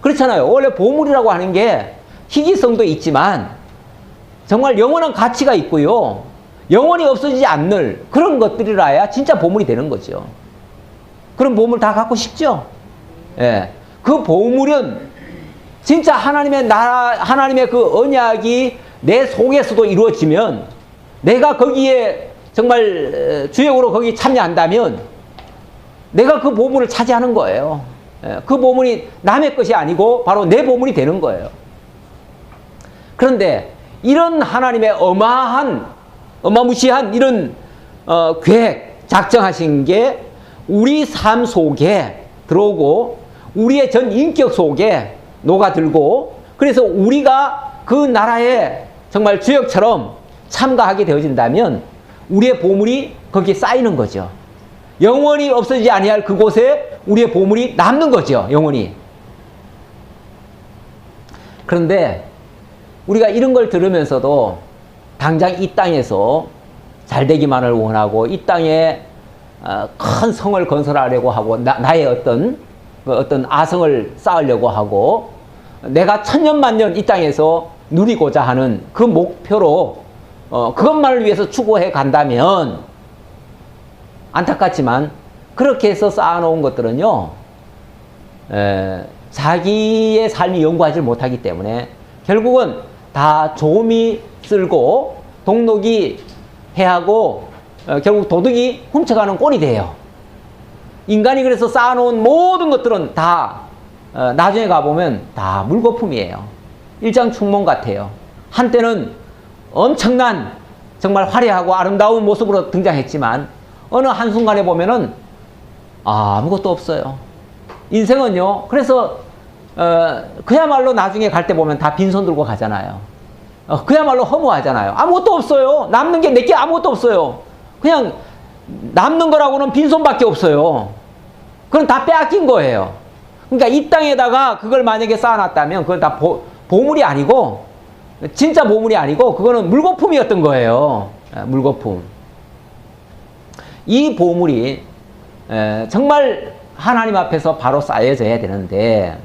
그렇잖아요. 원래 보물이라고 하는 게 희귀성도 있지만 정말 영원한 가치가 있고요. 영원히 없어지지 않는 그런 것들이라야 진짜 보물이 되는 거죠. 그런 보물 다 갖고 싶죠? 예. 그 보물은 진짜 하나님의 나라, 하나님의 그 언약이 내 속에서도 이루어지면 내가 거기에 정말 주역으로 거기 참여한다면 내가 그 보물을 차지하는 거예요. 예. 그 보물이 남의 것이 아니고 바로 내 보물이 되는 거예요. 그런데 이런 하나님의 어마무시한 이런 계획, 작정하신 게 우리 삶 속에 들어오고 우리의 전 인격 속에 녹아들고 그래서 우리가 그 나라의 정말 주역처럼 참가하게 되어진다면 우리의 보물이 거기에 쌓이는 거죠. 영원히 없어지지 아니할 그곳에 우리의 보물이 남는 거죠. 영원히. 그런데 우리가 이런 걸 들으면서도 당장 이 땅에서 잘 되기만을 원하고 이 땅에 큰 성을 건설하려고 하고 나의 어떤 아성을 쌓으려고 하고 내가 천년만년 이 땅에서 누리고자 하는 그 목표로 그것만을 위해서 추구해 간다면 안타깝지만 그렇게 해서 쌓아놓은 것들은요 자기의 삶이 연구하지 못하기 때문에 결국은 다 조미 쓸고 동록이 해하고 결국 도둑이 훔쳐가는 꼴이 돼요. 인간이 그래서 쌓아놓은 모든 것들은 다 나중에 가보면 다 물거품이에요. 일장춘몽 같아요. 한때는 엄청난 정말 화려하고 아름다운 모습으로 등장했지만 어느 한순간에 보면은 아무것도 없어요. 인생은요. 그래서 그야말로 나중에 갈 때 보면 다 빈손 들고 가잖아요. 그야말로 허무하잖아요. 아무것도 없어요. 남는 게 내게 아무것도 없어요. 그냥 남는 거라고는 빈손밖에 없어요. 그건 다 빼앗긴 거예요. 그러니까 이 땅에다가 그걸 만약에 쌓아놨다면 그건 다 보물이 아니고 진짜 보물이 아니고 그거는 물거품이었던 거예요. 물거품. 이 보물이 정말 하나님 앞에서 바로 쌓여져야 되는데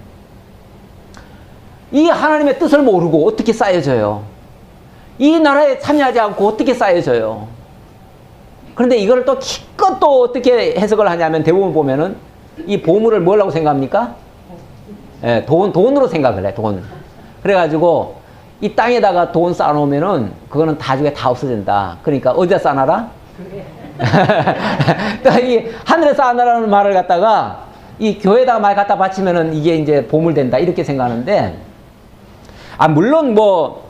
이 하나님의 뜻을 모르고 어떻게 쌓여져요? 이 나라에 참여하지 않고 어떻게 쌓여져요? 그런데 이걸 또 기껏 또 어떻게 해석을 하냐면 대부분 보면은 이 보물을 뭐라고 생각합니까? 돈으로 생각을 해, 돈. 그래가지고 이 땅에다가 돈 쌓아놓으면은 그거는 나중에 다 없어진다. 그러니까 어디다 쌓아놔라? 또 이 하늘에 쌓아놔라는 말을 갖다가 이 교회에다가 많이 갖다 바치면은 이게 이제 보물 된다. 이렇게 생각하는데, 물론 뭐,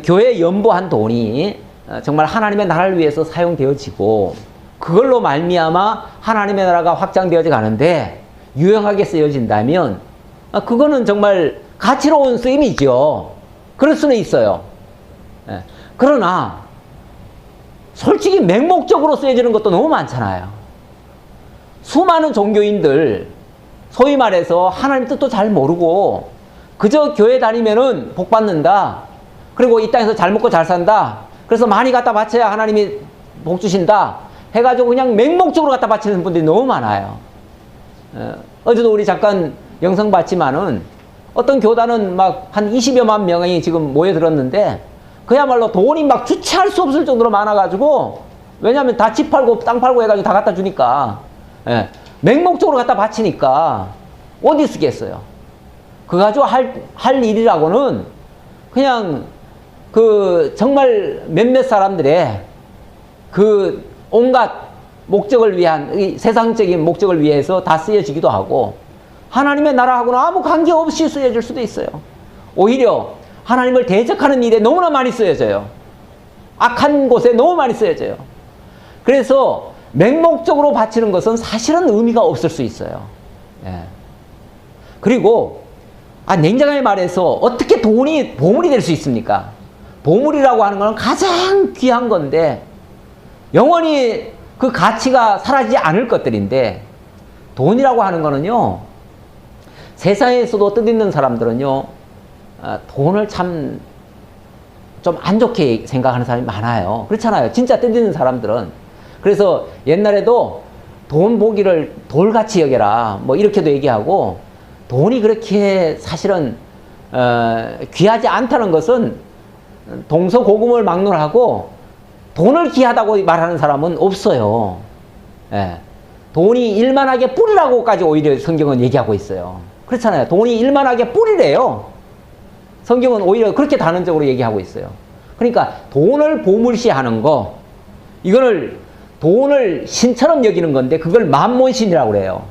교회에 연보한 돈이 정말 하나님의 나라를 위해서 사용되어지고, 그걸로 말미암아 하나님의 나라가 확장되어져 가는데, 유용하게 쓰여진다면, 그거는 정말 가치로운 쓰임이죠. 그럴 수는 있어요. 그러나, 솔직히 맹목적으로 쓰여지는 것도 너무 많잖아요. 수많은 종교인들, 소위 말해서 하나님 뜻도 잘 모르고 그저 교회 다니면은 복 받는다. 그리고 이 땅에서 잘 먹고 잘 산다. 그래서 많이 갖다 바쳐야 하나님이 복 주신다. 해가지고 그냥 맹목적으로 갖다 바치는 분들이 너무 많아요. 어제도 우리 잠깐 영상 봤지만은 어떤 교단은 막 한 20여만 명이 지금 모여들었는데 그야말로 돈이 막 주체할 수 없을 정도로 많아가지고, 왜냐하면 다 집 팔고 땅 팔고 해가지고 다 갖다 주니까, 맹목적으로 갖다 바치니까 어디 쓰겠어요? 그거 가지고 할 일이라고는 그냥 정말 몇몇 사람들의 온갖 목적을 위한, 세상적인 목적을 위해서 다 쓰여지기도 하고, 하나님의 나라하고는 아무 관계없이 쓰여질 수도 있어요. 오히려 하나님을 대적하는 일에 너무나 많이 쓰여져요. 악한 곳에 너무 많이 쓰여져요. 그래서 맹목적으로 바치는 것은 사실은 의미가 없을 수 있어요. 그리고 냉정하게 말해서 어떻게 돈이 보물이 될 수 있습니까? 보물이라고 하는 것은 가장 귀한 건데 영원히 그 가치가 사라지지 않을 것들인데, 돈이라고 하는 거는요, 세상에서도 뜻있는 사람들은요, 돈을 참 좀 안 좋게 생각하는 사람이 많아요. 그렇잖아요. 진짜 뜻있는 사람들은. 그래서 옛날에도 돈 보기를 돌같이 여겨라, 뭐 이렇게도 얘기하고, 돈이 그렇게 사실은 귀하지 않다는 것은 동서고금을 막론하고 돈을 귀하다고 말하는 사람은 없어요. 돈이 일만하게 뿌리라고까지 오히려 성경은 얘기하고 있어요. 그렇잖아요. 돈이 일만하게 뿌리래요. 성경은 오히려 그렇게 단언적으로 얘기하고 있어요. 그러니까 돈을 보물시하는 거, 이거를 돈을 신처럼 여기는 건데 그걸 만몬신이라고 그래요.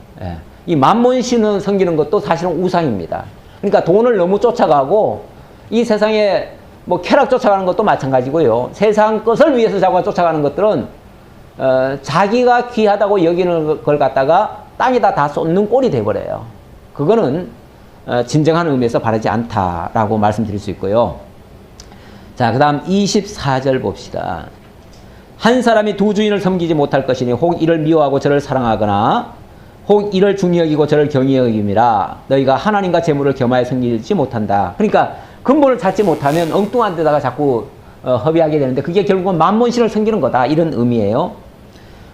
이 만몬신을 섬기는 것도 사실은 우상입니다. 그러니까 돈을 너무 쫓아가고 이 세상에 뭐 쾌락 쫓아가는 것도 마찬가지고요. 세상 것을 위해서 자꾸 쫓아가는 것들은 자기가 귀하다고 여기는 걸 갖다가 땅에다 다 쏟는 꼴이 돼버려요. 그거는 진정한 의미에서 바르지 않다라고 말씀드릴 수 있고요. 자, 그 다음 24절 봅시다. 한 사람이 두 주인을 섬기지 못할 것이니 혹 이를 미워하고 저를 사랑하거나 혹 이를 중히 여기고 저를 경히 여김이라. 너희가 하나님과 재물을 겸하여 섬기지 못한다. 그러니까 근본을 찾지 못하면 엉뚱한 데다가 자꾸 허비하게 되는데 그게 결국은 만몬신을 섬기는 거다, 이런 의미예요.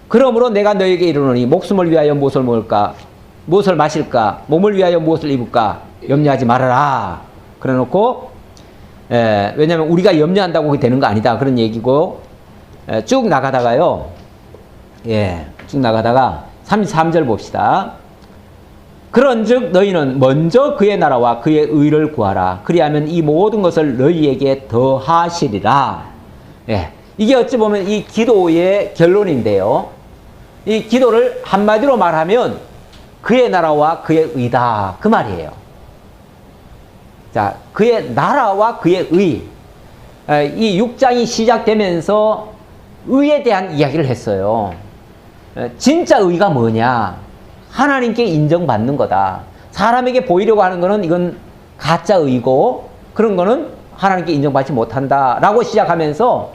그러므로 내가 너에게 이르노니 목숨을 위하여 무엇을 먹을까, 무엇을 마실까, 몸을 위하여 무엇을 입을까 염려하지 말아라. 그래 놓고 왜냐하면 우리가 염려한다고 그게 되는 거 아니다, 그런 얘기고, 쭉 나가다가요, 쭉 나가다가 33절 봅시다. 그런즉 너희는 먼저 그의 나라와 그의 의를 구하라. 그리하면 이 모든 것을 너희에게 더하시리라. 이게 어찌 보면 이 기도의 결론인데요. 이 기도를 한마디로 말하면 그의 나라와 그의 의다, 그 말이에요. 자, 그의 나라와 그의 의. 이 6장이 시작되면서 의에 대한 이야기를 했어요. 진짜 의가 뭐냐? 하나님께 인정받는 거다. 사람에게 보이려고 하는 거는 이건 가짜 의고, 그런 거는 하나님께 인정받지 못한다라고 시작하면서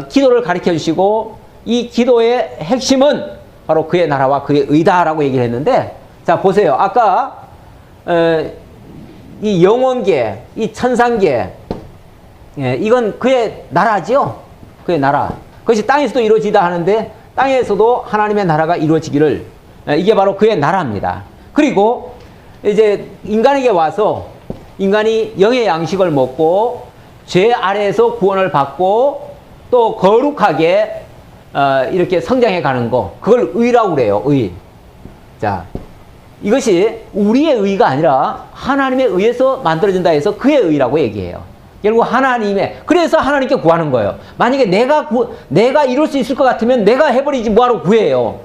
기도를 가르쳐 주시고, 이 기도의 핵심은 바로 그의 나라와 그의 의다라고 얘기를 했는데, 자 보세요. 아까 이 영혼계, 이 천상계, 이건 그의 나라지요. 그의 나라. 그것이 땅에서도 이루어지다 하는데 땅에서도 하나님의 나라가 이루어지기를, 이게 바로 그의 나라입니다. 그리고 이제 인간에게 와서 인간이 영의 양식을 먹고 죄 아래에서 구원을 받고 또 거룩하게 이렇게 성장해 가는 거, 그걸 의라고 그래요. 의. 자, 이것이 우리의 의가 아니라 하나님의 의에서 만들어진다 해서 그의 의라고 얘기해요. 결국 하나님의, 그래서 하나님께 구하는 거예요. 만약에 내가 이룰 수 있을 것 같으면 내가 해버리지 뭐하러 구해요.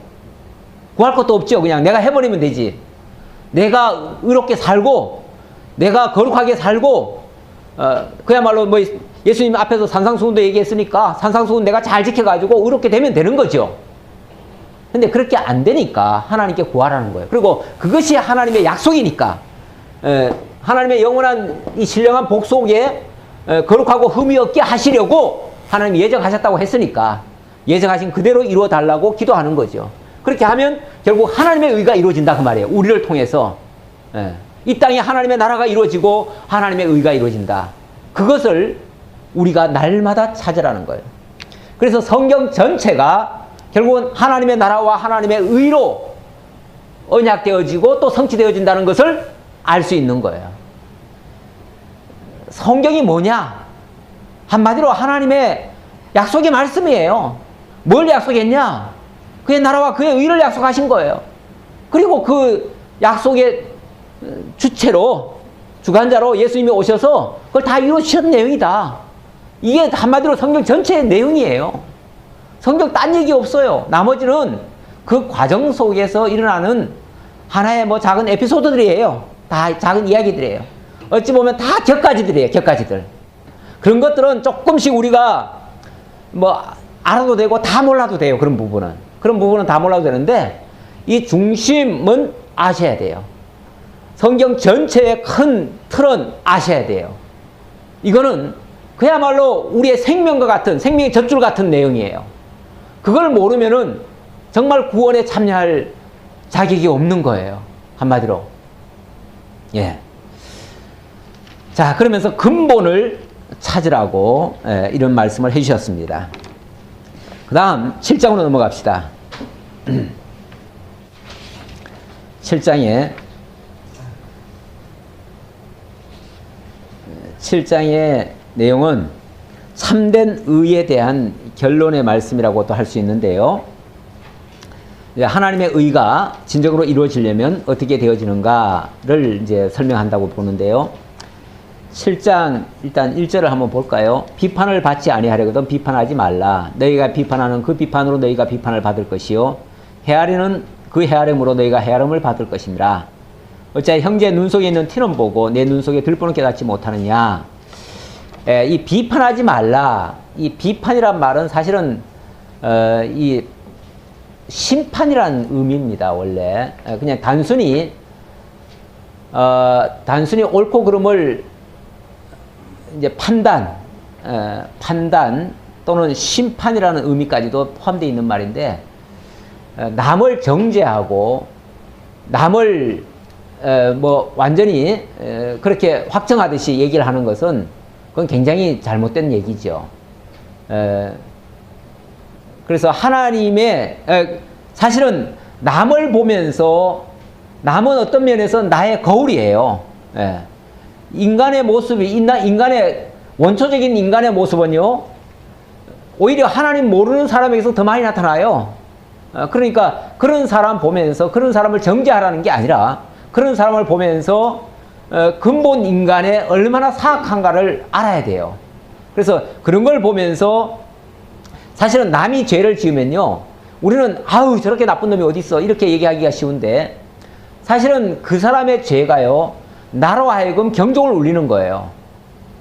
구할 것도 없죠. 그냥 내가 해버리면 되지. 내가 의롭게 살고 내가 거룩하게 살고 그야말로 뭐 예수님 앞에서 산상수훈도 얘기했으니까 산상수훈 내가 잘 지켜가지고 의롭게 되면 되는 거죠. 근데 그렇게 안 되니까 하나님께 구하라는 거예요. 그리고 그것이 하나님의 약속이니까 하나님의 영원한 이 신령한 복 속에 거룩하고 흠이 없게 하시려고 하나님이 예정하셨다고 했으니까 예정하신 그대로 이루어 달라고 기도하는 거죠. 그렇게 하면 결국 하나님의 의가 이루어진다 그 말이에요. 우리를 통해서 이 땅에 하나님의 나라가 이루어지고 하나님의 의가 이루어진다. 그것을 우리가 날마다 찾으라는 거예요. 그래서 성경 전체가 결국은 하나님의 나라와 하나님의 의로 언약되어지고 또 성취되어진다는 것을 알 수 있는 거예요. 성경이 뭐냐? 한마디로 하나님의 약속의 말씀이에요. 뭘 약속했냐? 그의 나라와 그의 의를 약속하신 거예요. 그리고 그 약속의 주체로, 주관자로 예수님이 오셔서 그걸 다 이루어주신 내용이다. 이게 한마디로 성경 전체의 내용이에요. 성경 딴 얘기 없어요. 나머지는 그 과정 속에서 일어나는 하나의 뭐 작은 에피소드들이에요. 다 작은 이야기들이에요. 어찌 보면 다 격가지들이에요. 격가지들. 그런 것들은 조금씩 우리가 뭐 알아도 되고 다 몰라도 돼요. 그런 부분은 다 몰라도 되는데 이 중심은 아셔야 돼요. 성경 전체의 큰 틀은 아셔야 돼요. 이거는 그야말로 우리의 생명과 같은, 생명의 젖줄 같은 내용이에요. 그걸 모르면은 정말 구원에 참여할 자격이 없는 거예요. 한마디로. 예. 자, 그러면서 근본을 찾으라고 이런 말씀을 해주셨습니다. 그 다음 7장으로 넘어갑시다. 7장의 내용은 참된 의에 대한 결론의 말씀이라고도 할 수 있는데요. 하나님의 의가 진정으로 이루어지려면 어떻게 되어지는가를 이제 설명한다고 보는데요. 7장 일단 1절을 한번 볼까요? 비판을 받지 아니하려거든 비판하지 말라. 너희가 비판하는 그 비판으로 너희가 비판을 받을 것이요 헤아리는 그 헤아림으로 너희가 헤아림을 받을 것이니라. 어찌하여 형제 눈 속에 있는 티는 보고 내 눈 속에 들보는 깨닫지 못하느냐. 이 비판하지 말라. 이 비판이란 말은 사실은 이 심판이란 의미입니다. 원래 그냥 단순히 옳고 그름을 이제 판단 또는 심판이라는 의미까지도 포함되어 있는 말인데, 남을 정죄하고 남을 뭐 완전히 그렇게 확정하듯이 얘기를 하는 것은 그건 굉장히 잘못된 얘기죠. 그래서 하나님의 사실은 남을 보면서 남은 어떤 면에서 나의 거울이에요. 인간의 모습이 인간의 원초적인 인간의 모습은요 오히려 하나님 모르는 사람에게서 더 많이 나타나요. 그러니까 그런 사람 보면서 그런 사람을 정죄하라는 게 아니라 그런 사람을 보면서 근본 인간의 얼마나 사악한가를 알아야 돼요. 그래서 그런 걸 보면서 사실은 남이 죄를 지으면요 우리는 아우 저렇게 나쁜 놈이 어디 있어 이렇게 얘기하기가 쉬운데, 사실은 그 사람의 죄가요 나로 하여금 경종을 울리는 거예요.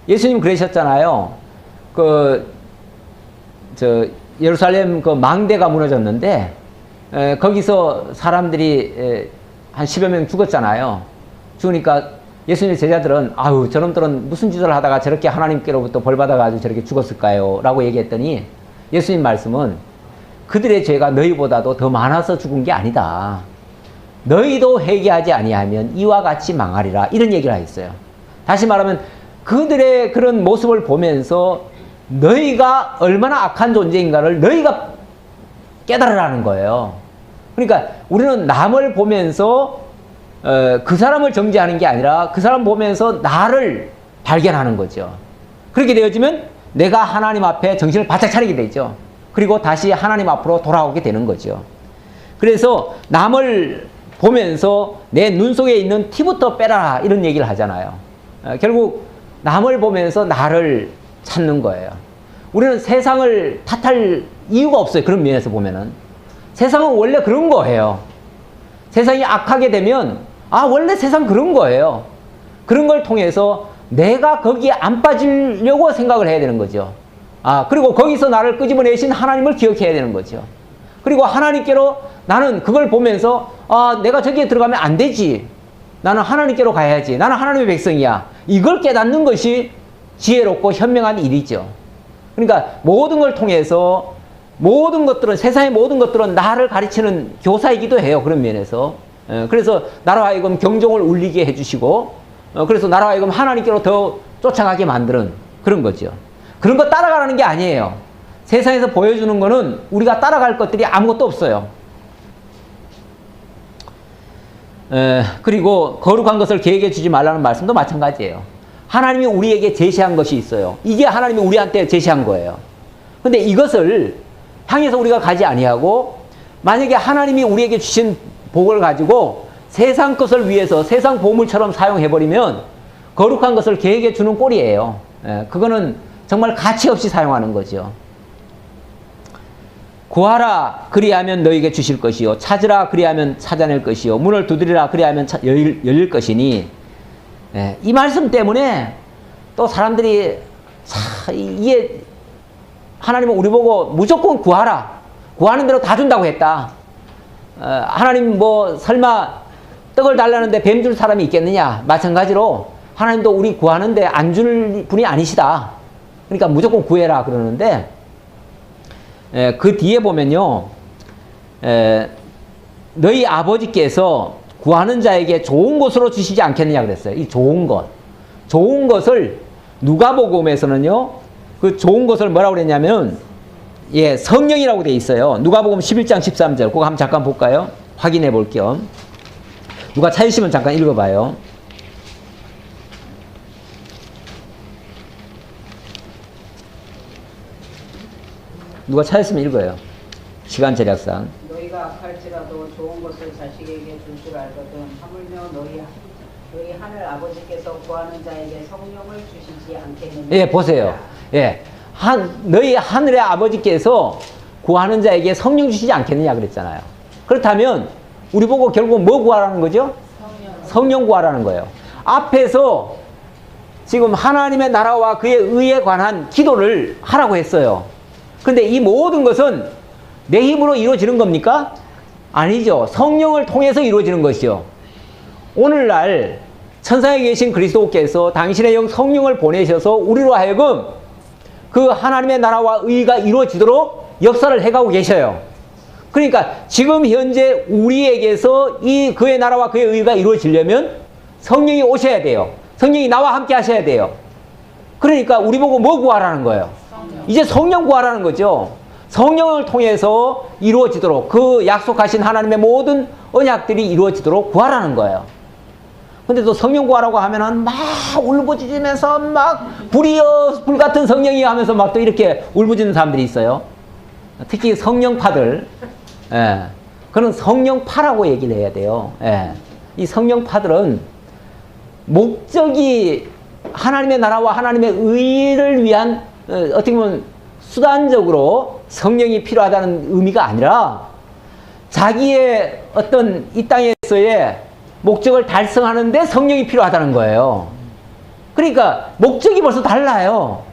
예수님 그러셨잖아요. 예루살렘 그 망대가 무너졌는데 거기서 사람들이 한 10여 명 죽었잖아요. 죽으니까 예수님의 제자들은 아유 저놈들은 무슨 짓을 하다가 저렇게 하나님께로부터 벌 받아가지고 저렇게 죽었을까요? 라고 얘기했더니 예수님 말씀은 그들의 죄가 너희보다도 더 많아서 죽은 게 아니다. 너희도 회개하지 아니하면 이와 같이 망하리라. 이런 얘기를 하셨어요. 다시 말하면 그들의 그런 모습을 보면서 너희가 얼마나 악한 존재인가를 너희가 깨달으라는 거예요. 그러니까 우리는 남을 보면서 그 사람을 정죄하는 게 아니라 그 사람 보면서 나를 발견하는 거죠. 그렇게 되어지면 내가 하나님 앞에 정신을 바짝 차리게 되죠. 그리고 다시 하나님 앞으로 돌아오게 되는 거죠. 그래서 남을 보면서 내 눈 속에 있는 티부터 빼라 이런 얘기를 하잖아요. 결국 남을 보면서 나를 찾는 거예요. 우리는 세상을 탓할 이유가 없어요. 그런 면에서 보면은. 세상은 원래 그런 거예요. 세상이 악하게 되면 원래 세상 그런 거예요. 그런 걸 통해서 내가 거기에 안 빠지려고 생각을 해야 되는 거죠. 그리고 거기서 나를 끄집어내신 하나님을 기억해야 되는 거죠. 그리고 하나님께로 나는 그걸 보면서 내가 저기에 들어가면 안 되지. 나는 하나님께로 가야지. 나는 하나님의 백성이야. 이걸 깨닫는 것이 지혜롭고 현명한 일이죠. 그러니까 모든 걸 통해서 모든 것들은, 세상의 모든 것들은 나를 가르치는 교사이기도 해요. 그런 면에서. 그래서 나로 하여금 경종을 울리게 해주시고, 그래서 나로 하여금 하나님께로 더 쫓아가게 만드는 그런 거죠. 그런 거 따라가라는 게 아니에요. 세상에서 보여주는 거는 우리가 따라갈 것들이 아무것도 없어요. 그리고 거룩한 것을 계획해 주지 말라는 말씀도 마찬가지예요. 하나님이 우리에게 제시한 것이 있어요. 이게 하나님이 우리한테 제시한 거예요. 근데 이것을 향해서 우리가 가지 아니하고, 만약에 하나님이 우리에게 주신 복을 가지고 세상 것을 위해서 세상 보물처럼 사용해버리면 거룩한 것을 계획해 주는 꼴이에요. 그거는 정말 가치 없이 사용하는 거죠. 구하라 그리하면 너에게 주실 것이요, 찾으라 그리하면 찾아낼 것이요, 문을 두드리라 그리하면 열릴 것이니. 이 말씀 때문에 또 사람들이 이게 하나님은 우리 보고 무조건 구하라, 구하는 대로 다 준다고 했다. 하나님 뭐 설마 떡을 달라는데 뱀 줄 사람이 있겠느냐. 마찬가지로 하나님도 우리 구하는데 안 줄 분이 아니시다. 그러니까 무조건 구해라 그러는데, 그 뒤에 보면요, 너희 아버지께서 구하는 자에게 좋은 것으로 주시지 않겠느냐 그랬어요. 이 좋은 것, 좋은 것을 누가복음에서는요, 그 좋은 것을 뭐라고 그랬냐면, 성령이라고 돼 있어요. 누가복음 11장 13절. 그거 한번 잠깐 볼까요? 확인해 볼 겸. 누가 찾으시면 잠깐 읽어봐요. 누가 찾았으면 읽어요. 시간 절약상. 너희가 악할지라도 좋은 것을 자식에게 줄 줄 알거든. 하물며 너희 하늘 아버지께서 구하는 자에게 성령을 주시지 않겠느냐. 보세요. 너희 하늘의 아버지께서 구하는 자에게 성령 주시지 않겠느냐 그랬잖아요. 그렇다면 우리 보고 결국 뭐 구하라는 거죠? 성령 구하라는 거예요. 앞에서 지금 하나님의 나라와 그의 의에 관한 기도를 하라고 했어요. 근데 이 모든 것은 내 힘으로 이루어지는 겁니까? 아니죠. 성령을 통해서 이루어지는 것이요. 오늘날 천상에 계신 그리스도께서 당신의 영 성령을 보내셔서 우리로 하여금 그 하나님의 나라와 의가 이루어지도록 역사를 해가고 계셔요. 그러니까 지금 현재 우리에게서 이 그의 나라와 그의 의가 이루어지려면 성령이 오셔야 돼요. 성령이 나와 함께 하셔야 돼요. 그러니까 우리 보고 뭐 구하라는 거예요? 이제 성령 구하라는 거죠. 성령을 통해서 이루어지도록, 그 약속하신 하나님의 모든 언약들이 이루어지도록 구하라는 거예요. 근데 또 성령 구하라고 하면은 막 울부짖으면서 막 불이여 불 같은 성령이여 하면서 막 또 이렇게 울부짖는 사람들이 있어요. 특히 성령파들. 그런 성령파라고 얘기를 해야 돼요. 이 성령파들은 목적이 하나님의 나라와 하나님의 의를 위한 어떻게 보면 수단적으로 성령이 필요하다는 의미가 아니라 자기의 어떤 이 땅에서의 목적을 달성하는데 성령이 필요하다는 거예요. 그러니까 목적이 벌써 달라요.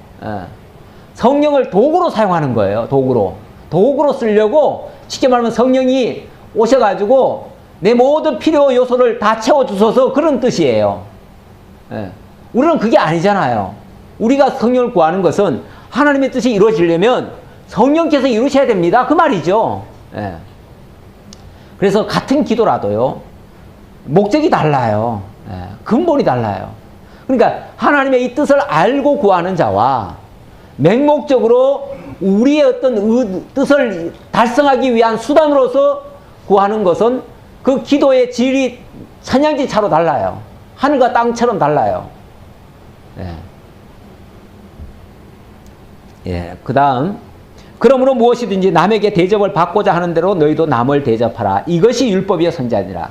성령을 도구로 사용하는 거예요. 도구로 쓰려고, 쉽게 말하면 성령이 오셔가지고 내 모든 필요 요소를 다 채워주셔서 그런 뜻이에요. 우리는 그게 아니잖아요. 우리가 성령을 구하는 것은 하나님의 뜻이 이루어지려면 성령께서 이루셔야 됩니다. 그 말이죠. 그래서 같은 기도라도요, 목적이 달라요. 근본이 달라요. 그러니까 하나님의 이 뜻을 알고 구하는 자와 맹목적으로 우리의 어떤 뜻을 달성하기 위한 수단으로서 구하는 것은 그 기도의 질이 천양지 차로 달라요. 하늘과 땅처럼 달라요. 그 다음, 그러므로 무엇이든지 남에게 대접을 받고자 하는 대로 너희도 남을 대접하라. 이것이 율법이여 선지자니라.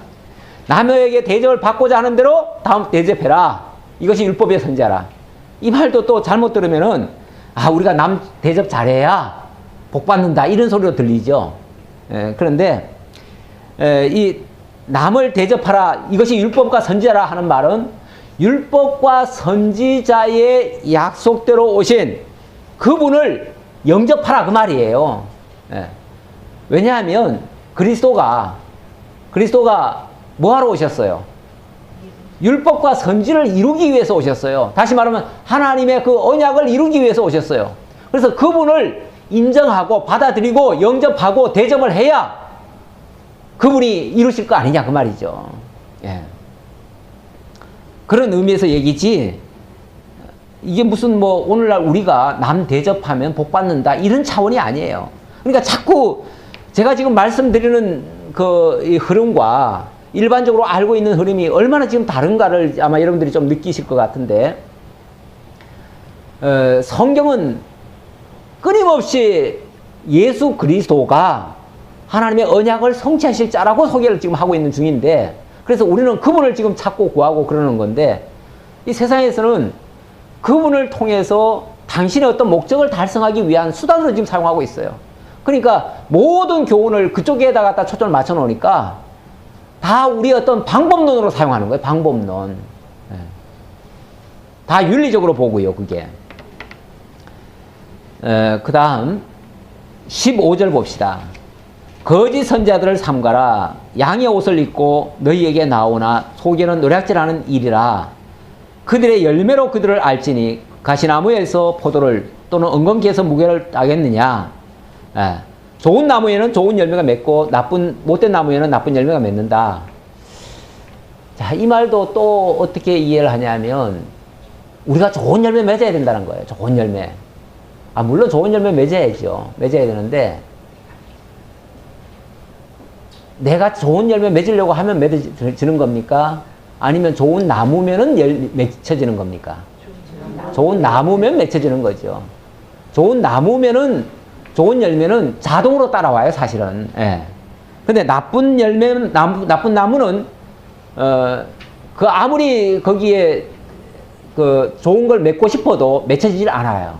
남에게 대접을 받고자 하는 대로 다음 대접해라. 이것이 율법이여 선지자라. 이 말도 또 잘못 들으면은, 우리가 남 대접 잘해야 복 받는다, 이런 소리로 들리죠. 그런데 이 남을 대접하라, 이것이 율법과 선지자라 하는 말은 율법과 선지자의 약속대로 오신 그분을 영접하라, 그 말이에요. 왜냐하면 그리스도가 뭐하러 오셨어요? 율법과 선지를 이루기 위해서 오셨어요. 다시 말하면 하나님의 그 언약을 이루기 위해서 오셨어요. 그래서 그분을 인정하고 받아들이고 영접하고 대접을 해야 그분이 이루실 거 아니냐, 그 말이죠. 그런 의미에서 얘기지, 이게 무슨 뭐 오늘날 우리가 남 대접하면 복 받는다, 이런 차원이 아니에요. 그러니까 자꾸 제가 지금 말씀드리는 이 흐름과 일반적으로 알고 있는 흐름이 얼마나 지금 다른가를 아마 여러분들이 좀 느끼실 것 같은데, 성경은 끊임없이 예수 그리스도가 하나님의 언약을 성취하실 자라고 소개를 지금 하고 있는 중인데, 그래서 우리는 그분을 지금 찾고 구하고 그러는 건데, 이 세상에서는 그분을 통해서 당신의 어떤 목적을 달성하기 위한 수단으로 지금 사용하고 있어요. 그러니까 모든 교훈을 그쪽에다 갖다 초점을 맞춰 놓으니까 다 우리 어떤 방법론으로 사용하는 거예요. 방법론. 다 윤리적으로 보고요, 그게. 그 다음 15절 봅시다. 거짓 선지자들을 삼가라. 양의 옷을 입고 너희에게 나오나 속에는 노략질하는 일이라. 그들의 열매로 그들을 알지니 가시나무에서 포도를 또는 엉겅퀴에서 무교를 따겠느냐. 좋은 나무에는 좋은 열매가 맺고 못된 나무에는 나쁜 열매가 맺는다. 자, 이 말도 또 어떻게 이해를 하냐면 우리가 좋은 열매 맺어야 된다는 거예요. 좋은 열매. 물론 좋은 열매 맺어야죠. 맺어야 되는데, 내가 좋은 열매 맺으려고 하면 맺어지는 겁니까? 아니면 좋은 나무면은 맺혀지는 겁니까? 좋은 나무면 맺혀지는 거죠. 좋은 나무면은, 좋은 열매는 자동으로 따라와요, 사실은. 근데 나쁜 열매는, 나쁜 나무는, 아무리 거기에 좋은 걸 맺고 싶어도 맺혀지질 않아요.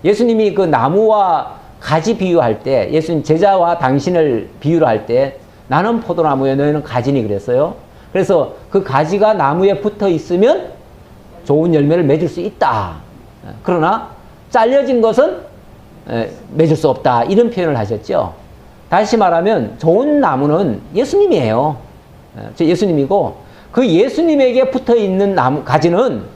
예수님이 그 나무와 가지 비유할 때, 예수님 제자와 당신을 비유를 할 때, 나는 포도나무에 너희는 가지니 그랬어요. 그래서 그 가지가 나무에 붙어 있으면 좋은 열매를 맺을 수 있다. 그러나 잘려진 것은 맺을 수 없다. 이런 표현을 하셨죠. 다시 말하면 좋은 나무는 예수님이에요. 예수님이고, 그 예수님에게 붙어 있는 가지는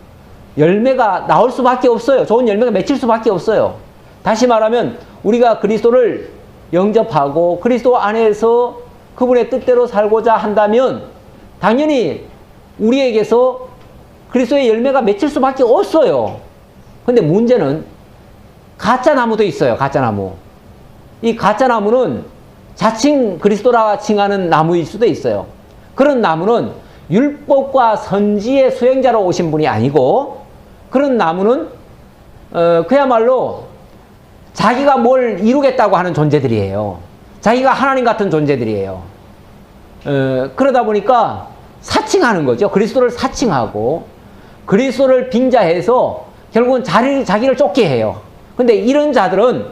열매가 나올 수밖에 없어요. 좋은 열매가 맺힐 수밖에 없어요. 다시 말하면 우리가 그리스도를 영접하고 그리스도 안에서 그분의 뜻대로 살고자 한다면 당연히 우리에게서 그리스도의 열매가 맺힐 수밖에 없어요. 근데 문제는 가짜나무도 있어요. 가짜나무. 이 가짜나무는 자칭 그리스도라 칭하는 나무일 수도 있어요. 그런 나무는 율법과 선지의 수행자로 오신 분이 아니고, 그런 나무는 그야말로 자기가 뭘 이루겠다고 하는 존재들이에요. 자기가 하나님 같은 존재들이에요. 그러다 보니까 사칭하는 거죠. 그리스도를 사칭하고 그리스도를 빙자해서 결국은 자기를 쫓게 해요. 근데 이런 자들은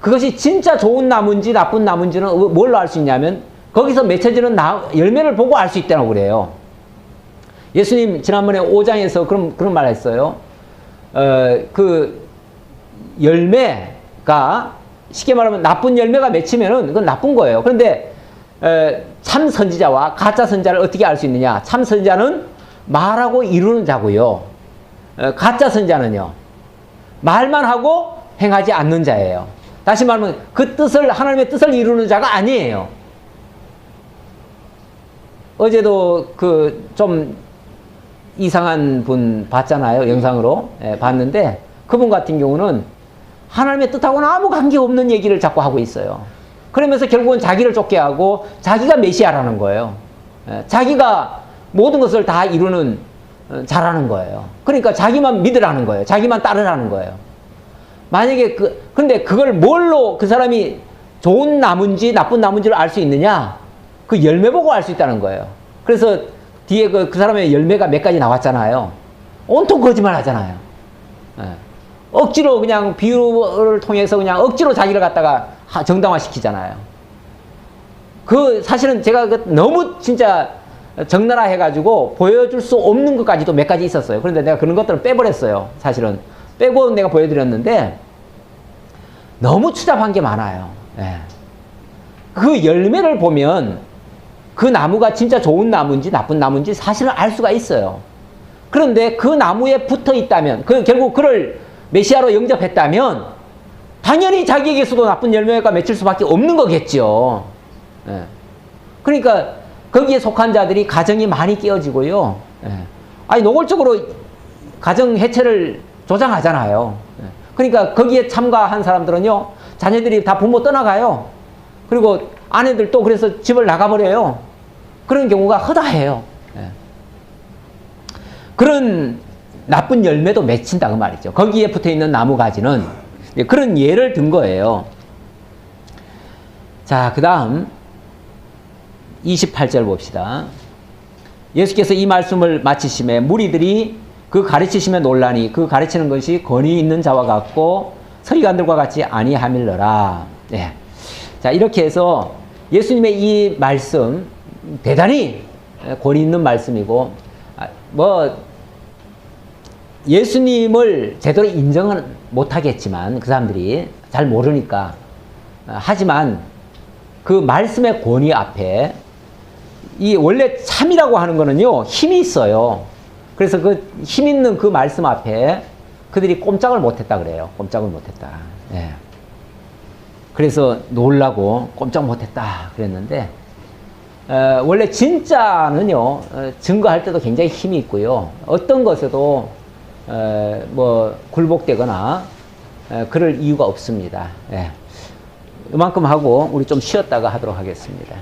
그것이 진짜 좋은 나무인지 나쁜 나무인지는 뭘로 알 수 있냐면 거기서 맺혀지는 열매를 보고 알 수 있다고 그래요. 예수님 지난번에 5장에서 그런 말 했어요. 그 열매가 쉽게 말하면 나쁜 열매가 맺히면은 그건 나쁜 거예요. 그런데 참 선지자와 가짜 선지자를 어떻게 알 수 있느냐? 참 선지자는 말하고 이루는 자고요. 가짜 선지자는요, 말만 하고 행하지 않는 자예요. 다시 말하면 하나님의 뜻을 이루는 자가 아니에요. 어제도 좀 이상한 분 봤잖아요. 영상으로 봤는데 그분 같은 경우는 하나님의 뜻하고는 아무 관계없는 얘기를 자꾸 하고 있어요. 그러면서 결국은 자기를 쫓게 하고 자기가 메시아라는 거예요. 자기가 모든 것을 다 이루는 잘하는 거예요. 그러니까 자기만 믿으라는 거예요. 자기만 따르라는 거예요. 만약에 근데 그걸 뭘로 그 사람이 좋은 나무인지 나쁜 나무인지를 알 수 있느냐? 그 열매 보고 알 수 있다는 거예요. 그래서 뒤에 그 사람의 열매가 몇 가지 나왔잖아요. 온통 거짓말 하잖아요. 억지로 그냥 비유를 통해서 그냥 억지로 자기를 갖다가 정당화시키잖아요. 사실은 제가 너무 진짜 적나라 해가지고 보여줄 수 없는 것까지도 몇 가지 있었어요. 그런데 내가 그런 것들을 빼버렸어요. 사실은. 빼고 내가 보여드렸는데 너무 추잡한 게 많아요. 그 열매를 보면 그 나무가 진짜 좋은 나무인지 나쁜 나무인지 사실은 알 수가 있어요. 그런데 그 나무에 붙어 있다면, 결국 그를 메시아로 영접했다면 당연히 자기에게서도 나쁜 열매가 맺힐 수밖에 없는 거겠죠. 그러니까 거기에 속한 자들이 가정이 많이 깨어지고요. 아니 노골적으로 가정 해체를 조장하잖아요. 그러니까 거기에 참가한 사람들은요, 자녀들이 다 부모 떠나가요. 그리고 아내들 또 그래서 집을 나가버려요. 그런 경우가 허다해요. 그런 나쁜 열매도 맺힌다 그 말이죠. 거기에 붙어있는 나무가지는. 그런 예를 든 거예요. 자, 그 다음 28절 봅시다. 예수께서 이 말씀을 마치심에 무리들이 그 가르치심에 놀라니 그 가르치는 것이 권위 있는 자와 같고 서기관들과 같이 아니함일러라. 네. 자, 이렇게 해서 예수님의 이 말씀 대단히 권위 있는 말씀이고, 예수님을 제대로 인정은 못하겠지만 그 사람들이 잘 모르니까, 하지만 그 말씀의 권위 앞에 원래 참이라고 하는 거는요 힘이 있어요. 그래서 그 힘 있는 그 말씀 앞에 그들이 꼼짝을 못했다 그래요. 꼼짝을 못했다. 그래서 놀라고 꼼짝 못했다 그랬는데, 원래 진짜는요 증거할 때도 굉장히 힘이 있고요, 어떤 것에도 굴복되거나 그럴 이유가 없습니다. 이만큼 하고 우리 좀 쉬었다가 하도록 하겠습니다.